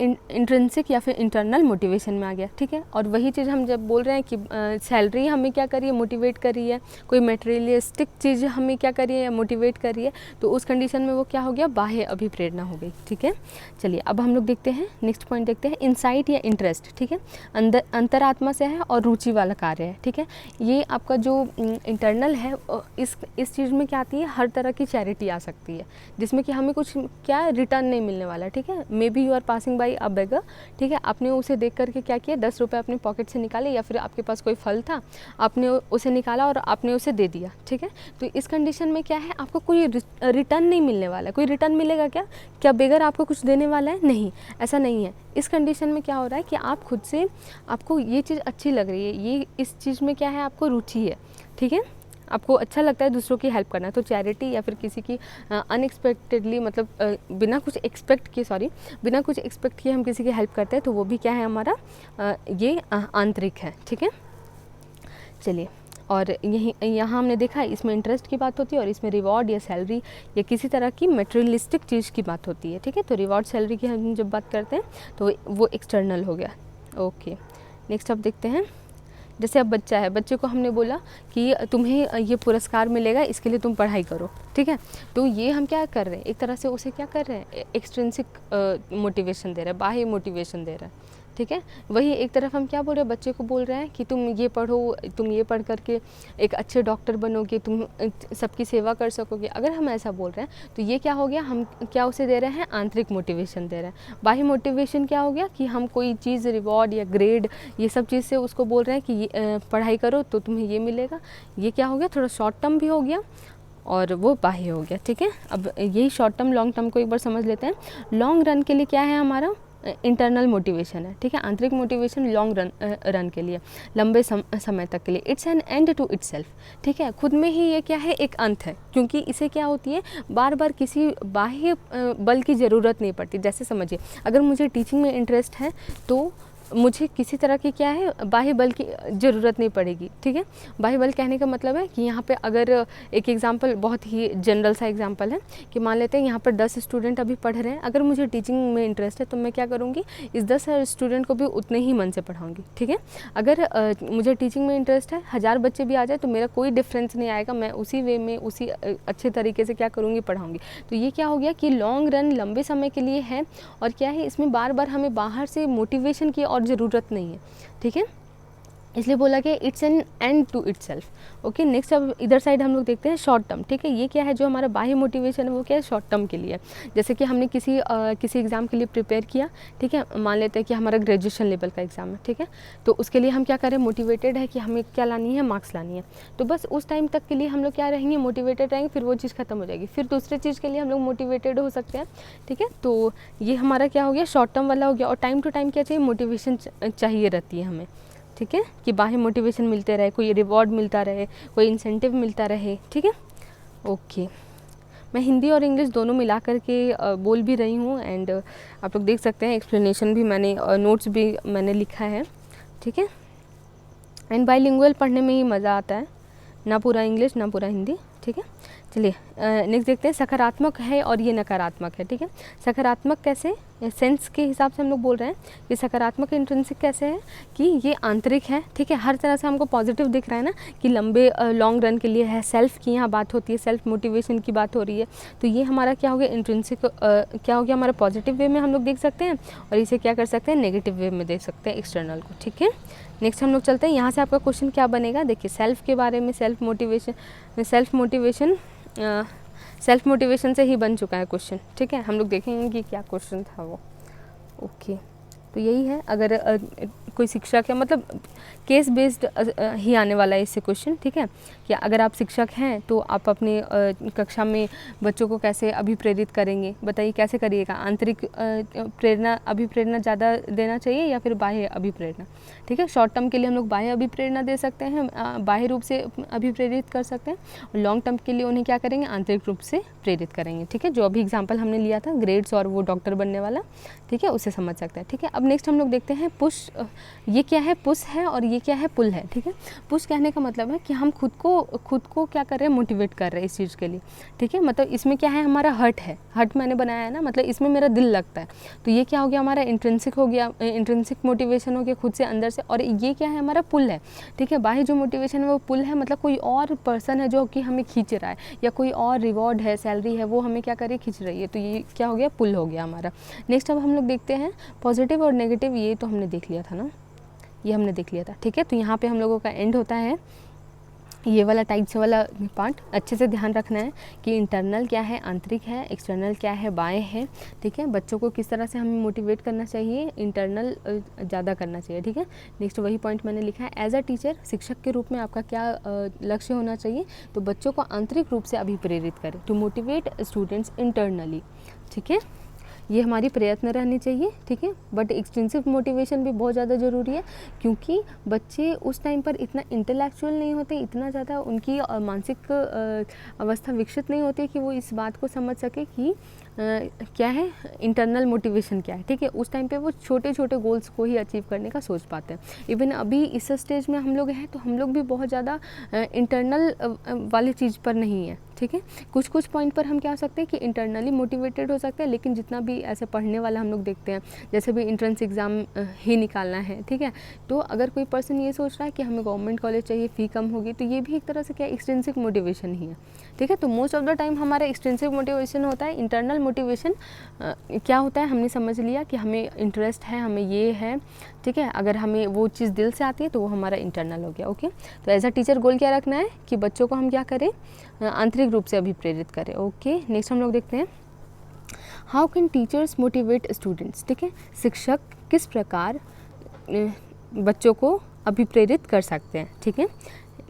इंट्रिंसिक या फिर इंटरनल मोटिवेशन में आ गया, ठीक है। और वही चीज़ हम जब बोल रहे हैं कि सैलरी हमें क्या करी है, मोटिवेट कर रही है, कोई मटेरियलिस्टिक चीज़ हमें क्या करी है, मोटिवेट कर रही है, तो उस कंडीशन में वो क्या हो गया, बाह्य अभिप्रेरणा हो गई, ठीक है। चलिए अब हम लोग देखते हैं, नेक्स्ट पॉइंट देखते हैं, इंसाइट या इंटरेस्ट, ठीक है, अंतरात्मा से है और रुचि वाला कार्य है, ठीक है। ये आपका जो इंटरनल है, इस चीज़ में क्या आती है, हर तरह की चैरिटी आ सकती है, जिसमें कि हमें कुछ क्या रिटर्न नहीं मिलने वाला, ठीक है। Maybe you are passing by a beggar, ठीक है, आपने उसे देख करके क्या किया, 10 रुपये अपने पॉकेट से निकाले, या फिर आपके पास कोई फल था, आपने उसे निकाला और आपने उसे दे दिया, ठीक है। तो इस कंडीशन में क्या है, आपको कोई रिटर्न नहीं मिलने वाला है। कोई रिटर्न मिलेगा क्या बेगर आपको कुछ देने वाला है, नहीं, ऐसा नहीं है। इस कंडीशन में क्या हो रहा है कि आप खुद से, आपको ये चीज़ अच्छी लग रही है, ये इस चीज़ में क्या है, आपको रुचि है, ठीक है, आपको अच्छा लगता है दूसरों की हेल्प करना, तो चैरिटी या फिर किसी की अनएक्सपेक्टेडली, मतलब बिना कुछ एक्सपेक्ट किए हम किसी की हेल्प करते हैं, तो वो भी क्या है, हमारा ये आंतरिक है, ठीक है। चलिए, और यहाँ हमने देखा है, इसमें इंटरेस्ट की बात होती है और इसमें रिवॉर्ड या सैलरी या किसी तरह की मटेरियलिस्टिक चीज़ की बात होती है, ठीक है। तो रिवॉर्ड सैलरी की हम जब बात करते हैं तो वो एक्सटर्नल हो गया। ओके, नेक्स्ट अब देखते हैं, जैसे अब बच्चा है, बच्चे को हमने बोला कि तुम्हें ये पुरस्कार मिलेगा, इसके लिए तुम पढ़ाई करो, ठीक है। तो ये हम क्या कर रहे हैं, एक तरह से उसे क्या कर रहे हैं, एक्सट्रिंसिक मोटिवेशन दे रहे हैं, बाह्य मोटिवेशन दे रहे हैं, ठीक है। वही एक तरफ हम क्या बोल रहे हैं, बच्चे को बोल रहे हैं कि तुम ये पढ़ो, तुम ये पढ़ करके एक अच्छे डॉक्टर बनोगे, तुम सबकी सेवा कर सकोगे। अगर हम ऐसा बोल रहे हैं तो ये क्या हो गया, हम क्या उसे दे रहे हैं, आंतरिक मोटिवेशन दे रहे हैं। बाह्य मोटिवेशन क्या हो गया कि हम कोई चीज़, रिवॉर्ड या ग्रेड, ये सब चीज़ से उसको बोल रहे हैं कि ये पढ़ाई करो तो तुम्हें ये मिलेगा। ये क्या हो गया, थोड़ा शॉर्ट टर्म भी हो गया और वो बाह्य हो गया, ठीक है। अब यही शॉर्ट टर्म लॉन्ग टर्म को एक बार समझ लेते हैं। लॉन्ग रन के लिए क्या है, हमारा इंटरनल मोटिवेशन है, ठीक है। आंतरिक मोटिवेशन लॉन्ग रन के लिए, लंबे समय तक के लिए, it's an end to itself, ठीक है। खुद में ही ये क्या है, एक अंत है, क्योंकि इसे क्या होती है, बार बार किसी बाह्य बल की ज़रूरत नहीं पड़ती। जैसे समझिए, अगर मुझे टीचिंग में इंटरेस्ट है तो मुझे किसी तरह की क्या है, बाह्य बल की ज़रूरत नहीं पड़ेगी, ठीक है। बाह्य बल कहने का मतलब है कि यहाँ पे अगर एक एग्जांपल, बहुत ही जनरल सा एग्जांपल है कि मान लेते हैं यहाँ पर 10 स्टूडेंट अभी पढ़ रहे हैं, अगर मुझे टीचिंग में इंटरेस्ट है तो मैं क्या करूँगी, इस 10 स्टूडेंट को भी उतने ही मन से पढ़ाऊँगी, ठीक है। अगर मुझे टीचिंग में इंटरेस्ट है, 1000 बच्चे भी आ जाए तो मेरा कोई डिफरेंस नहीं आएगा, मैं उसी वे में, उसी अच्छे तरीके से क्या करूँगी, पढ़ाऊँगी। तो ये क्या हो गया कि लॉन्ग रन, लंबे समय के लिए है, और क्या है, इसमें बार बार हमें बाहर से मोटिवेशन की और ज़रूरत नहीं है, ठीक है। इसलिए बोला कि it's an end to itself. Okay, next अब इधर साइड हम लोग देखते हैं शॉर्ट टर्म। ठीक है, ये क्या है, जो हमारा बाह्य मोटिवेशन है वो क्या है, शॉर्ट टर्म के लिए। जैसे कि हमने किसी एग्ज़ाम के लिए प्रिपेयर किया, ठीक है, मान लेते हैं कि हमारा ग्रेजुएशन लेवल का एग्ज़ाम है, ठीक है, तो उसके लिए हम क्या करें, मोटिवेटेड है कि हमें क्या लानी है, मार्क्स लानी है। तो बस उस टाइम तक के लिए हम लोग क्या रहेंगे, मोटिवेटेड रहेंगे, फिर वो चीज़ खत्म हो जाएगी, फिर दूसरे चीज़ के लिए हम लोग मोटिवेटेड हो सकते हैं। ठीक है, तो ये हमारा क्या हो गया, शॉर्ट टर्म वाला हो गया। और टाइम टू टाइम क्या चाहिए, मोटिवेशन चाहिए रहती है हमें। ठीक है, कि बाहर मोटिवेशन मिलते रहे, कोई रिवॉर्ड मिलता रहे, कोई इंसेंटिव मिलता रहे। ठीक है, ओके, मैं हिंदी और इंग्लिश दोनों मिला करके बोल भी रही हूँ, एंड आप लोग देख सकते हैं एक्सप्लेनेशन भी मैंने, नोट्स भी मैंने लिखा है। ठीक है, एंड बाइलिंगुअल पढ़ने में ही मज़ा आता है, ना पूरा इंग्लिश ना पूरा हिंदी। ठीक है, चलिए नेक्स्ट देखते हैं, सकारात्मक है और ये नकारात्मक है। ठीक है, सकारात्मक कैसे, सेंस के हिसाब से हम लोग बोल रहे हैं कि सकारात्मक इंट्रिंसिक कैसे है कि ये आंतरिक है। ठीक है, हर तरह से हमको पॉजिटिव दिख रहा है ना, कि लंबे लॉन्ग रन के लिए है, सेल्फ की यहाँ बात होती है, सेल्फ मोटिवेशन की बात हो रही है। तो ये हमारा क्या हो गया, इंट्रिंसिक क्या हो गया, हमारा पॉजिटिव वे में हम लोग देख सकते हैं, और इसे क्या कर सकते हैं, नेगेटिव वे में देख सकते हैं, एक्सटर्नल को। ठीक है, नेक्स्ट हम लोग चलते हैं, यहाँ से आपका क्वेश्चन क्या बनेगा, देखिए सेल्फ के बारे में, सेल्फ मोटिवेशन से ही बन चुका है क्वेश्चन। ठीक है, हम लोग देखेंगे कि क्या क्वेश्चन था वो। ओके, तो यही है, अगर कोई शिक्षक है, मतलब केस बेस्ड ही आने वाला है इससे क्वेश्चन। ठीक है, कि अगर आप शिक्षक हैं तो आप अपने कक्षा में बच्चों को कैसे अभिप्रेरित करेंगे, बताइए कैसे करिएगा, आंतरिक अभिप्रेरणा ज़्यादा देना चाहिए या फिर बाह्य अभिप्रेरणा। ठीक है, शॉर्ट टर्म के लिए हम लोग बाह्य अभिप्रेरणा दे सकते हैं, बाह्य रूप से अभिप्रेरित कर सकते हैं, और लॉन्ग टर्म के लिए उन्हें क्या करेंगे, आंतरिक रूप से प्रेरित करेंगे। ठीक है, जो अभी एग्जाम्पल हमने लिया था ग्रेड्स और वो डॉक्टर बनने वाला, ठीक है, उसे समझ सकते हैं। ठीक है, अब नेक्स्ट हम लोग देखते हैं पुश। ये क्या है, पुश है, और ये क्या है, पुल है। ठीक है, पुश कहने का मतलब है कि हम खुद को क्या कर रहे हैं, मोटिवेट कर रहे हैं इस चीज़ के लिए। ठीक है, मतलब इसमें क्या है, हमारा हर्ट है, हर्ट मैंने बनाया है ना, मतलब इसमें मेरा दिल लगता है, तो ये क्या हो गया, हमारा इंट्रिंसिक हो गया, इंट्रिंसिक मोटिवेशन हो गया खुद से अंदर से। और ये क्या है, हमारा पुल है। ठीक है, बाहर जो मोटिवेशन है वो पुल है, मतलब कोई और पर्सन है जो कि हमें खींच रहा है, या कोई और रिवॉर्ड है, सैलरी है, वो हमें क्या करे, खींच रही है। तो ये क्या हो गया, पुल हो गया हमारा। नेक्स्ट अब हम लोग देखते हैं पॉजिटिव और नेगेटिव, ये तो हमने देख लिया था ना, ये हमने देख लिया था। ठीक है, तो यहाँ पे हम लोगों का एंड होता है, ये वाला टाइप्स वाला पार्ट अच्छे से ध्यान रखना है कि इंटरनल क्या है, आंतरिक है, एक्सटर्नल क्या है, बाएं है। ठीक है, बच्चों को किस तरह से हमें मोटिवेट करना चाहिए, इंटरनल ज़्यादा करना चाहिए। ठीक है, नेक्स्ट वही पॉइंट मैंने लिखा है, एज अ टीचर, शिक्षक के रूप में आपका क्या लक्ष्य होना चाहिए, तो बच्चों को आंतरिक रूप से अभिप्रेरित करें, टू मोटिवेट स्टूडेंट्स इंटरनली। ठीक है, ये हमारी प्रयत्न रहनी चाहिए। ठीक है, बट एक्सटेंसिव मोटिवेशन भी बहुत ज़्यादा ज़रूरी है, क्योंकि बच्चे उस टाइम पर इतना इंटेलेक्चुअल नहीं होते, इतना ज़्यादा उनकी मानसिक अवस्था विकसित नहीं होती कि वो इस बात को समझ सके कि क्या है इंटरनल मोटिवेशन क्या है। ठीक है, उस टाइम पे वो छोटे छोटे गोल्स को ही अचीव करने का सोच पाते हैं। इवन अभी इस स्टेज में हम लोग हैं, तो हम लोग भी बहुत ज़्यादा इंटरनल वाली चीज़ पर नहीं है। ठीक है, कुछ कुछ पॉइंट पर हम क्या हो सकते हैं कि इंटरनली मोटिवेटेड हो सकते हैं, लेकिन जितना भी ऐसे पढ़ने वाला हम लोग देखते हैं, जैसे भी एंट्रेंस एग्ज़ाम ही निकालना है। ठीक है, तो अगर कोई पर्सन ये सोच रहा है कि हमें गवर्नमेंट कॉलेज चाहिए, फ़ी कम होगी, तो ये भी एक तरह से क्या एक्सटेंसिव मोटिवेशन ही है। ठीक है, तो मोस्ट ऑफ द टाइम हमारा एक्सटेंसिव मोटिवेशन होता है। इंटरनल मोटिवेशन क्या होता है, हमने समझ लिया कि हमें इंटरेस्ट है, हमें ये है। ठीक है, अगर हमें वो चीज़ दिल से आती है तो वो हमारा इंटरनल हो गया। ओके, तो एज अ टीचर गोल क्या रखना है कि बच्चों को हम क्या करें, आंतरिक रूप से अभिप्रेरित करें। ओके, नेक्स्ट हम लोग देखते हैं, how can teachers motivate students. ठीक है, शिक्षक किस प्रकार बच्चों को अभिप्रेरित कर सकते हैं। ठीक है,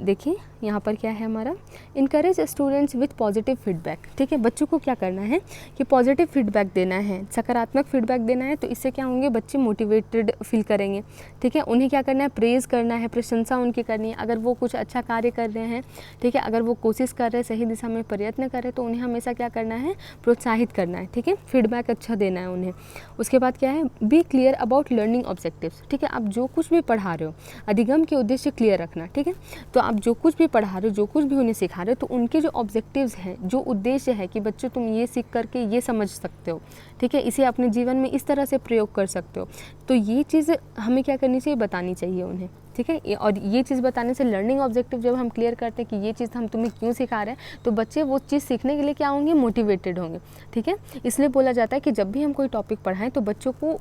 देखिए यहाँ पर क्या है हमारा, encourage students with positive feedback. ठीक है, बच्चों को क्या करना है कि पॉजिटिव फीडबैक देना है, सकारात्मक फीडबैक देना है, तो इससे क्या होंगे, बच्चे मोटिवेटेड फील करेंगे। ठीक है, उन्हें क्या करना है, प्रेज़ करना है, प्रशंसा उनकी करनी है। अगर वो कुछ अच्छा कार्य कर रहे हैं, ठीक है, अगर वो कोशिश कर रहे हैं, सही दिशा में प्रयत्न कर रहे हैं, तो उन्हें हमेशा क्या करना है, प्रोत्साहित करना है। ठीक है, फीडबैक अच्छा देना है उन्हें। उसके बाद क्या है, be clear about learning objectives. ठीक है, आप जो कुछ भी पढ़ा रहे हो, अधिगम के उद्देश्य क्लियर रखना। ठीक है, तो आप जो कुछ भी पढ़ा रहे हो, जो कुछ भी उन्हें सिखा रहे हो, तो उनके जो ऑब्जेक्टिव्स हैं, जो उद्देश्य है कि बच्चों तुम ये सीख करके ये समझ सकते हो। ठीक है, इसे अपने जीवन में इस तरह से प्रयोग कर सकते हो, तो ये चीज़ हमें क्या करनी चाहिए, बतानी चाहिए उन्हें। ठीक है। और ये चीज़ बताने से लर्निंग ऑब्जेक्टिव जब हम क्लियर करते हैं कि ये चीज़ हम तुम्हें क्यों सिखा रहे हैं, तो बच्चे वो चीज़ सीखने के लिए क्या होंगे, मोटिवेटेड होंगे, ठीक है। इसलिए बोला जाता है कि जब भी हम कोई टॉपिक पढ़ाएं तो बच्चों को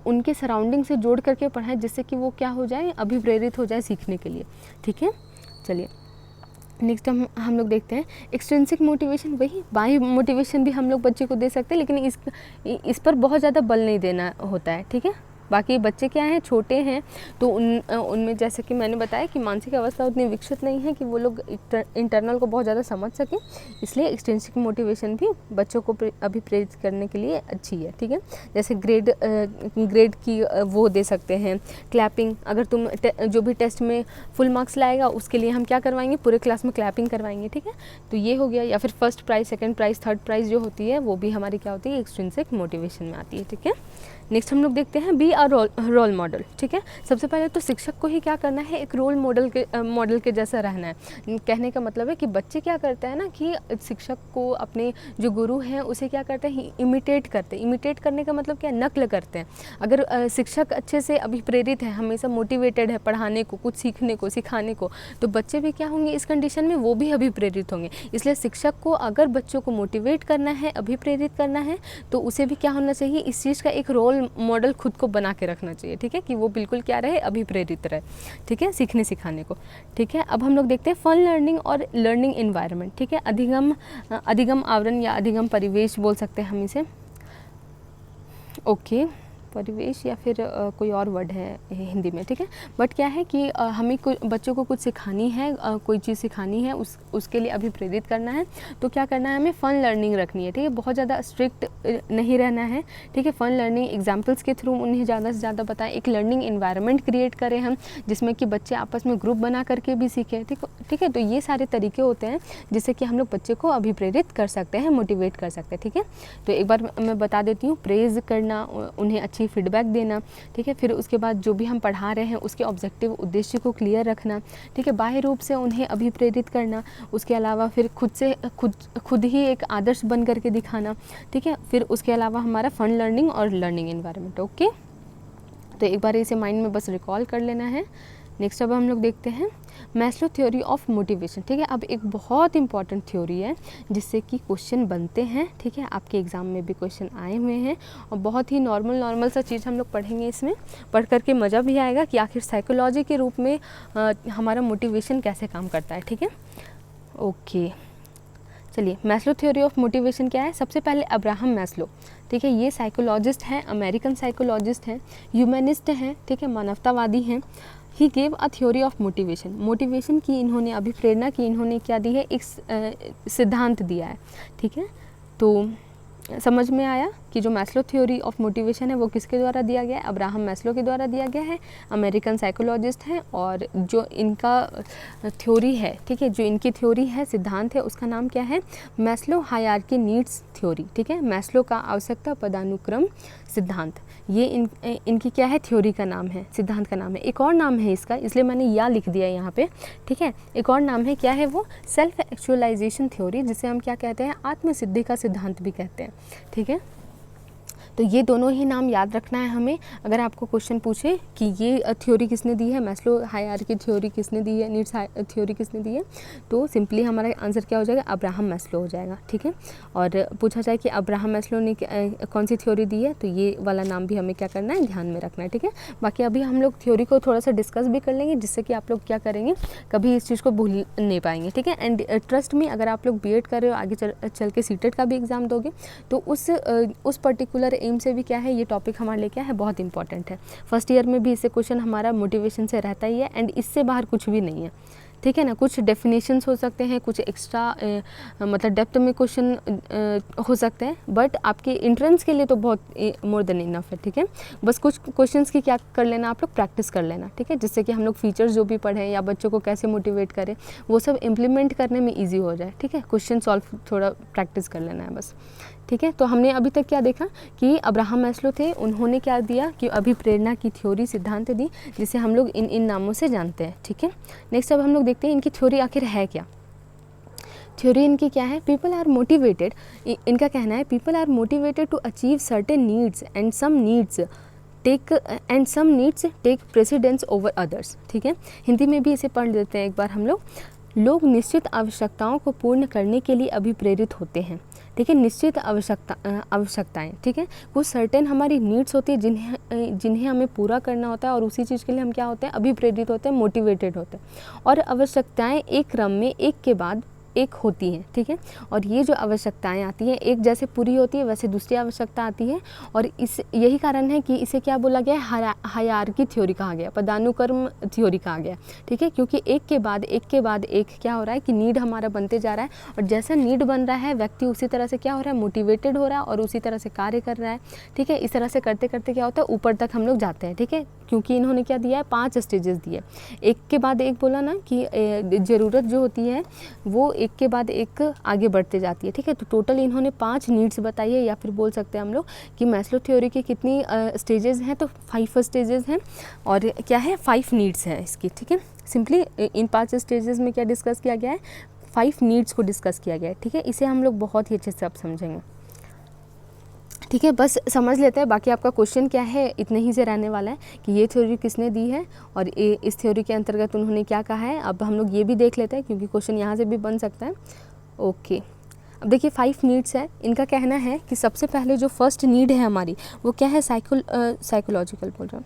उनके सराउंडिंग से जोड़ करके पढ़ाएं, जिससे कि वो क्या हो जाए, अभिप्रेरित हो जाए सीखने के लिए, ठीक है। चलिए नेक्स्ट हम लोग देखते हैं एक्सट्रिंसिक मोटिवेशन। वही बाह्य मोटिवेशन भी हम लोग बच्चे को दे सकते हैं, लेकिन इस पर बहुत ज़्यादा बल नहीं देना होता है, ठीक है। बाकी बच्चे क्या हैं, छोटे हैं, तो उनमें जैसे कि मैंने बताया कि मानसिक अवस्था उतनी विकसित नहीं है कि वो लोग इंटरनल को बहुत ज़्यादा समझ सकें, इसलिए एक्सट्रिंसिक मोटिवेशन भी बच्चों को अभिप्रेरित करने के लिए अच्छी है, ठीक है। जैसे ग्रेड की वो दे सकते हैं, क्लैपिंग। अगर तुम जो भी टेस्ट में फुल मार्क्स लाएगा उसके लिए हम क्या करवाएंगे, पूरे क्लास में क्लैपिंग करवाएंगे, ठीक है। तो ये हो गया। या फिर first prize, second price, third prize जो होती है वो भी हमारी क्या होती है, एक्सट्रिंसिक मोटिवेशन में आती है, ठीक है। नेक्स्ट हम लोग देखते हैं बी आर रोल मॉडल, ठीक है। सबसे पहले तो शिक्षक को ही क्या करना है, एक रोल मॉडल के जैसा रहना है। कहने का मतलब है कि बच्चे क्या करते हैं ना कि शिक्षक को, अपने जो गुरु हैं उसे क्या करते हैं, इमिटेट करते हैं। इमिटेट करने का मतलब क्या, नकल करते हैं। अगर शिक्षक अच्छे से अभिप्रेरित है, हमेशा मोटिवेटेड है पढ़ाने को, कुछ सीखने को, सिखाने को, तो बच्चे भी क्या होंगे इस कंडीशन में, वो भी अभिप्रेरित होंगे। इसलिए शिक्षक को अगर बच्चों को मोटिवेट करना है, अभिप्रेरित करना है, तो उसे भी क्या होना चाहिए, इस चीज़ का एक रोल मॉडल खुद को बना के रखना चाहिए, ठीक है, कि वो बिल्कुल क्या रहे, अभिप्रेरित रहे, ठीक है, सीखने सिखाने को, ठीक है। अब हम लोग देखते हैं फन लर्निंग और लर्निंग एनवायरनमेंट, ठीक है। अधिगम आवरण या अधिगम परिवेश बोल सकते हैं हम इसे, ओके, परिवेश या फिर कोई और वर्ड है हिंदी में, ठीक है। बट क्या है कि हमें बच्चों को कुछ सिखानी है, कोई चीज़ सिखानी है, उसके लिए अभिप्रेरित करना है, तो क्या करना है, हमें फ़न लर्निंग रखनी है, ठीक है। बहुत ज़्यादा स्ट्रिक्ट नहीं रहना है, ठीक है। फ़न लर्निंग एग्जाम्पल्स के थ्रू उन्हें ज़्यादा से ज़्यादा बताएं। एक लर्निंग इन्वायरमेंट क्रिएट करें हम, जिसमें कि बच्चे आपस में ग्रुप बना करके भी सीखें, ठीक है। तो ये सारे तरीके होते हैं जिससे कि हम लोग बच्चे को अभिप्रेरित कर सकते हैं, मोटिवेट कर सकते हैं, ठीक है। तो एक बार मैं बता देती हूँ, प्रेज़ करना, उन्हें अच्छी फीडबैक देना, ठीक है। फिर उसके बाद जो भी हम पढ़ा रहे हैं उसके ऑब्जेक्टिव उद्देश्य को क्लियर रखना, ठीक है। बाह्य रूप से उन्हें अभिप्रेरित करना, उसके अलावा फिर खुद ही एक आदर्श बन करके दिखाना, ठीक है। फिर उसके अलावा हमारा फन लर्निंग और लर्निंग एनवायरनमेंट, ओके। तो एक बार इसे माइंड में बस रिकॉल कर लेना है। नेक्स्ट अब हम लोग देखते हैं मैस्लो थ्योरी ऑफ मोटिवेशन, ठीक है। अब एक बहुत इंपॉर्टेंट थ्योरी है जिससे कि क्वेश्चन बनते हैं, ठीक है। आपके एग्ज़ाम में भी क्वेश्चन आए हुए हैं और बहुत ही नॉर्मल सा चीज़ हम लोग पढ़ेंगे। इसमें पढ़ करके मज़ा भी आएगा कि आखिर साइकोलॉजी के रूप में हमारा मोटिवेशन कैसे काम करता है, ठीक है, ओके। चलिए, मैस्लो थ्योरी ऑफ मोटिवेशन क्या है। सबसे पहले अब्राहम मैस्लो, ठीक है, ये साइकोलॉजिस्ट हैं, अमेरिकन साइकोलॉजिस्ट हैं, ह्यूमनिस्ट हैं, ठीक है, मानवतावादी हैं। He gave a theory of motivation की इन्होंने अभिप्रेरणा की, इन्होंने क्या दी है, एक सिद्धांत दिया है, ठीक है। तो समझ में आया कि जो मैस्लो थ्योरी ऑफ मोटिवेशन है वो किसके द्वारा दिया गया है, अब्राहम मैस्लो के द्वारा दिया गया है, अमेरिकन साइकोलॉजिस्ट हैं। और जो इनका थ्योरी है, ठीक है, जो इनकी थ्योरी है, सिद्धांत है, उसका नाम क्या है, मैस्लो हायरार्की नीड्स थ्योरी, ठीक है, मैस्लो का आवश्यकता पदानुक्रम सिद्धांत। ये इनकी क्या है, थ्योरी का नाम है, सिद्धांत का नाम है। एक और नाम है इसका, इसलिए मैंने या लिख दिया यहाँ पे, ठीक है। एक और नाम है, क्या है वो, सेल्फ एक्चुअलाइजेशन थ्योरी, जिसे हम क्या कहते हैं, आत्मसिद्धि का सिद्धांत भी कहते हैं, ठीक है। तो ये दोनों ही नाम याद रखना है हमें। अगर आपको क्वेश्चन पूछे कि ये थ्योरी किसने दी है, मैस्लो हायरार्की थ्योरी किसने दी है, नीड्स थ्योरी किसने दी है, तो सिंपली हमारा आंसर क्या हो जाएगा, अब्राहम मैस्लो हो जाएगा, ठीक है। और पूछा जाए कि अब्राहम मैस्लो ने कौन सी थ्योरी दी है, तो ये वाला नाम भी हमें क्या करना है, ध्यान में रखना है, ठीक है। बाकी अभी हम लोग थ्योरी को थोड़ा सा डिस्कस भी कर लेंगे, जिससे कि आप लोग क्या करेंगे, कभी इस चीज़ को भूल नहीं पाएंगे, ठीक है। एंड ट्रस्ट में, अगर आप लोग बीएड कर रहे हो, आगे चल के सीटेट का भी एग्ज़ाम दोगे, तो उस पर्टिकुलर एम से भी क्या है, ये टॉपिक हमारे लिए क्या है, बहुत इंपॉर्टेंट है। फर्स्ट ईयर में भी इससे क्वेश्चन हमारा मोटिवेशन से रहता ही है, एंड इससे बाहर कुछ भी नहीं है, ठीक है ना। कुछ डेफिनेशंस हो सकते हैं, कुछ एक्स्ट्रा मतलब डेप्थ में क्वेश्चन हो सकते हैं, बट आपके इंट्रेंस के लिए तो बहुत मोर देन इनफ है, ठीक है। बस कुछ क्वेश्चंस की क्या कर लेना, आप लोग प्रैक्टिस कर लेना, ठीक है, जिससे कि हम लोग फीचर्स जो भी पढ़ें या बच्चों को कैसे मोटिवेट करें, वो सब इम्प्लीमेंट करने में ईजी हो जाए, ठीक है। क्वेश्चन सॉल्व थोड़ा प्रैक्टिस कर लेना है बस, ठीक है। तो हमने अभी तक क्या देखा कि अब्राहम मैस्लो थे, उन्होंने क्या दिया कि अभिप्रेरणा की थ्योरी, सिद्धांत दी, जिसे हम लोग इन नामों से जानते हैं, ठीक है। नेक्स्ट अब हम लोग देखते हैं इनकी थ्योरी आखिर है क्या। थ्योरी इनकी क्या है, पीपल आर मोटिवेटेड, इनका कहना है people are motivated to achieve certain needs and some needs take and some needs take precedence over others. ठीक है, हिंदी में भी इसे पढ़ लेते हैं एक बार हम लोग निश्चित आवश्यकताओं को पूर्ण करने के लिए अभिप्रेरित होते हैं। ठीक है, निश्चित आवश्यकताएं, ठीक है, कुछ सर्टेन हमारी नीड्स होती है जिन्हें हमें पूरा करना होता है और उसी चीज़ के लिए हम क्या होते हैं, अभिप्रेरित होते हैं, मोटिवेटेड होते हैं। और आवश्यकताएं एक क्रम में एक के बाद एक होती हैं। ठीक है, और ये जो आवश्यकताएं आती हैं एक जैसे पूरी होती है वैसे दूसरी आवश्यकता आती है, और इस यही कारण है कि इसे क्या बोला गया है, हायरार्की थ्योरी कहा गया, पदानुक्रम थ्योरी कहा गया। ठीक है, क्योंकि एक के बाद एक क्या हो रहा है कि नीड हमारा बनते जा रहा है, और जैसा नीड बन रहा है व्यक्ति उसी तरह से क्या हो रहा है, मोटिवेटेड हो रहा है और उसी तरह से कार्य कर रहा है। ठीक है, इस तरह से करते करते क्या होता है, ऊपर तक हम लोग जाते हैं। ठीक है, क्योंकि इन्होंने क्या दिया है, 5 स्टेजेस दिए, एक के बाद एक बोला ना कि ज़रूरत जो होती है वो एक के बाद एक आगे बढ़ते जाती है। ठीक है, तो टोटल इन्होंने 5 नीड्स बताई है, या फिर बोल सकते हैं हम लोग कि मैस्लो थ्योरी की कितनी स्टेजेस हैं, तो 5 स्टेजेस हैं, और क्या है, 5 नीड्स हैं इसकी। ठीक है, सिंपली इन 5 स्टेजेस में क्या डिस्कस किया गया है, 5 नीड्स को डिस्कस किया गया है। ठीक है, इसे हम लोग बहुत ही अच्छे से अब समझेंगे। ठीक है, बस समझ लेते हैं, बाकी आपका क्वेश्चन क्या है इतने ही से रहने वाला है कि ये थ्योरी किसने दी है और इस थ्योरी के अंतर्गत उन्होंने क्या कहा है। अब हम लोग ये भी देख लेते हैं क्योंकि क्वेश्चन यहाँ से भी बन सकता है। ओके, अब देखिए 5 नीड्स है, इनका कहना है कि सबसे पहले जो फर्स्ट नीड है हमारी वो क्या है, साइकोलॉजिकल बोल रहा हूँ,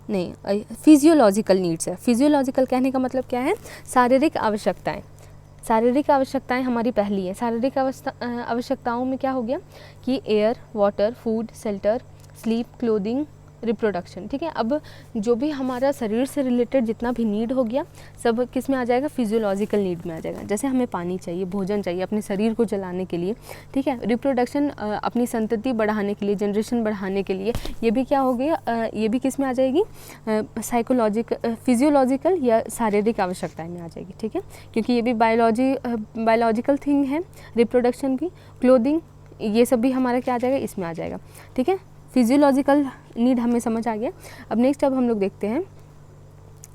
नहीं, फिजियोलॉजिकल नीड्स है। फिजियोलॉजिकल कहने का मतलब क्या है, शारीरिक आवश्यकताएं। शारीरिक आवश्यकताएं हमारी पहली है। शारीरिक आवश्यकताओं में क्या हो गया कि air, water, food, shelter, sleep, clothing, reproduction. ठीक है, अब जो भी हमारा शरीर से रिलेटेड जितना भी नीड हो गया सब किस में आ जाएगा, फिजियोलॉजिकल नीड में आ जाएगा। जैसे हमें पानी चाहिए, भोजन चाहिए अपने शरीर को चलाने के लिए। ठीक है, रिप्रोडक्शन अपनी संतति बढ़ाने के लिए, जनरेशन बढ़ाने के लिए, ये भी क्या हो गया, ये भी किस में आ जाएगी, फिजियोलॉजिकल या शारीरिक आवश्यकताएं में आ जाएगी। ठीक है, क्योंकि ये भी बायोलॉजिकल थिंग है, रिप्रोडक्शन भी, क्लोथिंग, ये सब भी हमारा क्या आ जाएगा, इसमें आ जाएगा। ठीक है, फिजियोलॉजिकल नीड हमें समझ आ गया। अब नेक्स्ट अब हम लोग देखते हैं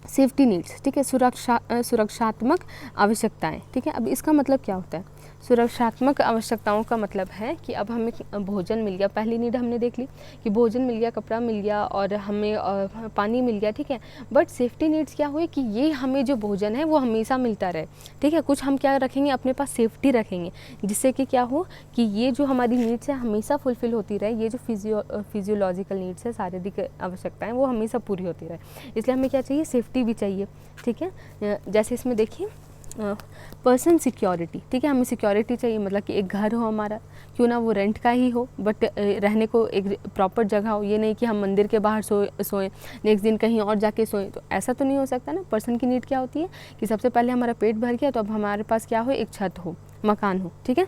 सेफ्टी नीड्स। ठीक है, सुरक्षात्मक आवश्यकताएं। ठीक है, अब इसका मतलब क्या होता है, सुरक्षात्मक आवश्यकताओं का मतलब है कि अब हमें भोजन मिल गया, पहली नीड हमने देख ली कि भोजन मिल गया, कपड़ा मिल गया और हमें पानी मिल गया। ठीक है, बट सेफ्टी नीड्स क्या हुई कि ये हमें जो भोजन है वो हमेशा मिलता रहे। ठीक है, कुछ हम क्या रखेंगे, अपने पास सेफ्टी रखेंगे, जिससे कि क्या हो कि ये जो हमारी नीड्स है हमेशा फुलफ़िल होती रहे, ये जो फिजियोलॉजिकल नीड्स है, शारीरिक आवश्यकताएँ, वो हमेशा पूरी होती रहे। इसलिए हमें क्या चाहिए, सेफ्टी भी चाहिए। ठीक है, जैसे इसमें देखिए पर्सन सिक्योरिटी। ठीक है, हमें सिक्योरिटी चाहिए, मतलब कि एक घर हो हमारा, क्यों ना वो रेंट का ही हो, बट रहने को एक प्रॉपर जगह हो। ये नहीं कि हम मंदिर के बाहर सोएं, नेक्स्ट दिन कहीं और जाके सोएं, तो ऐसा तो नहीं हो सकता ना। पर्सन की नीड क्या होती है कि सबसे पहले हमारा पेट भर गया तो अब हमारे पास क्या हो, एक छत हो, मकान हो। ठीक है,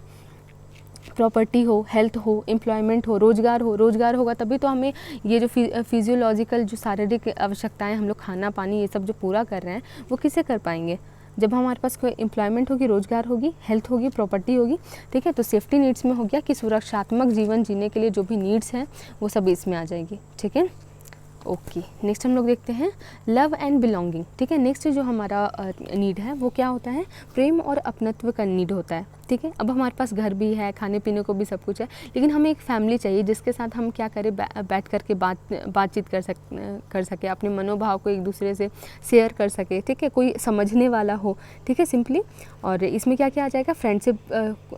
प्रॉपर्टी हो, हेल्थ हो, एम्प्लॉयमेंट हो, रोज़गार होगा तभी तो हमें ये जो फिजियोलॉजिकल जो शारीरिक आवश्यकताएं हम लोग खाना पानी ये सब जो पूरा कर रहे हैं वो किससे कर पाएंगे, जब हमारे पास कोई एम्प्लॉयमेंट होगी, रोज़गार होगी, हेल्थ होगी, प्रॉपर्टी होगी। ठीक है, तो सेफ्टी नीड्स में हो गया कि सुरक्षात्मक जीवन जीने के लिए जो भी नीड्स हैं वो सब इसमें आ जाएगी। ठीक है, ओके, नेक्स्ट हम लोग देखते हैं लव एंड बिलोंगिंग। ठीक है, नेक्स्ट जो हमारा नीड है वो क्या होता है, प्रेम और अपनत्व का नीड होता है। ठीक है, अब हमारे पास घर भी है, खाने पीने को भी सब कुछ है, लेकिन हमें एक फैमिली चाहिए जिसके साथ हम क्या करें, बैठ कर के बातचीत कर सके, अपने मनोभाव को एक दूसरे से शेयर कर सके। ठीक है, कोई समझने वाला हो। ठीक है, सिंपली, और इसमें क्या क्या आ जाएगा, फ्रेंडशिप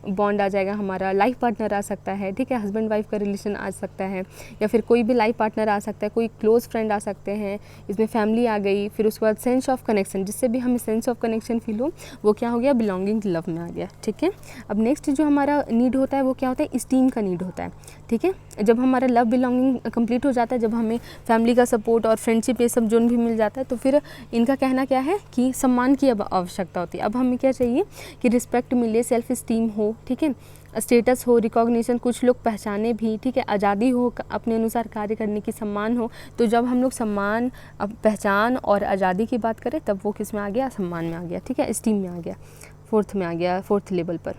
बॉन्ड आ जाएगा, हमारा लाइफ पार्टनर आ सकता है। ठीक है, हस्बैंड वाइफ का रिलेशन आ सकता है, या फिर कोई भी लाइफ पार्टनर आ सकता है, कोई क्लोज फ्रेंड आ सकते हैं, इसमें फैमिली आ गई। फिर उसके बाद सेंस ऑफ कनेक्शन, जिससे भी हमें सेंस ऑफ कनेक्शन फील हो, वो क्या हो गया, बिलोंगिंग टू लव में आ गया। ठीक है, अब नेक्स्ट जो हमारा नीड होता है वो क्या होता है, स्टीम का नीड होता है। ठीक है, जब हमारा लव बिलोंगिंग कंप्लीट हो जाता है, जब हमें फैमिली का सपोर्ट और फ्रेंडशिप ये सब जोन भी मिल जाता है, तो फिर इनका कहना क्या है कि सम्मान की अब आवश्यकता होती है। अब हमें क्या चाहिए कि रिस्पेक्ट मिले, सेल्फ स्टीम हो। ठीक है, स्टेटस हो, रिकॉग्निशन, कुछ लोग पहचाने भी। ठीक है, आज़ादी हो, अपने अनुसार कार्य करने की, सम्मान हो। तो जब हम लोग सम्मान, पहचान और आज़ादी की बात करें तब वो किस में आ गया, सम्मान में आ गया। ठीक है, स्टीम में आ गया, फोर्थ में आ गया, फोर्थ लेवल पर।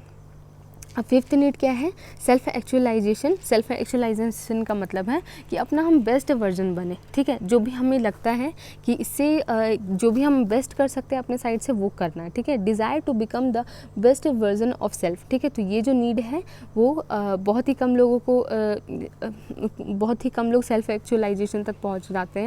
अब फिफ्थ नीड क्या है, सेल्फ एक्चुअलाइजेशन। सेल्फ एक्चुअलाइजेशन का मतलब है कि अपना हम बेस्ट वर्जन बने, ठीक है। जो भी हमें लगता है कि इससे जो भी हम बेस्ट कर सकते हैं अपने साइड से वो करना है, ठीक है। Desire to become the best version of self, ठीक है। तो ये जो नीड है वो बहुत ही कम लोगों को बहुत ही कम लोग सेल्फ एक्चुअलाइजेशन तक पहुँच पाते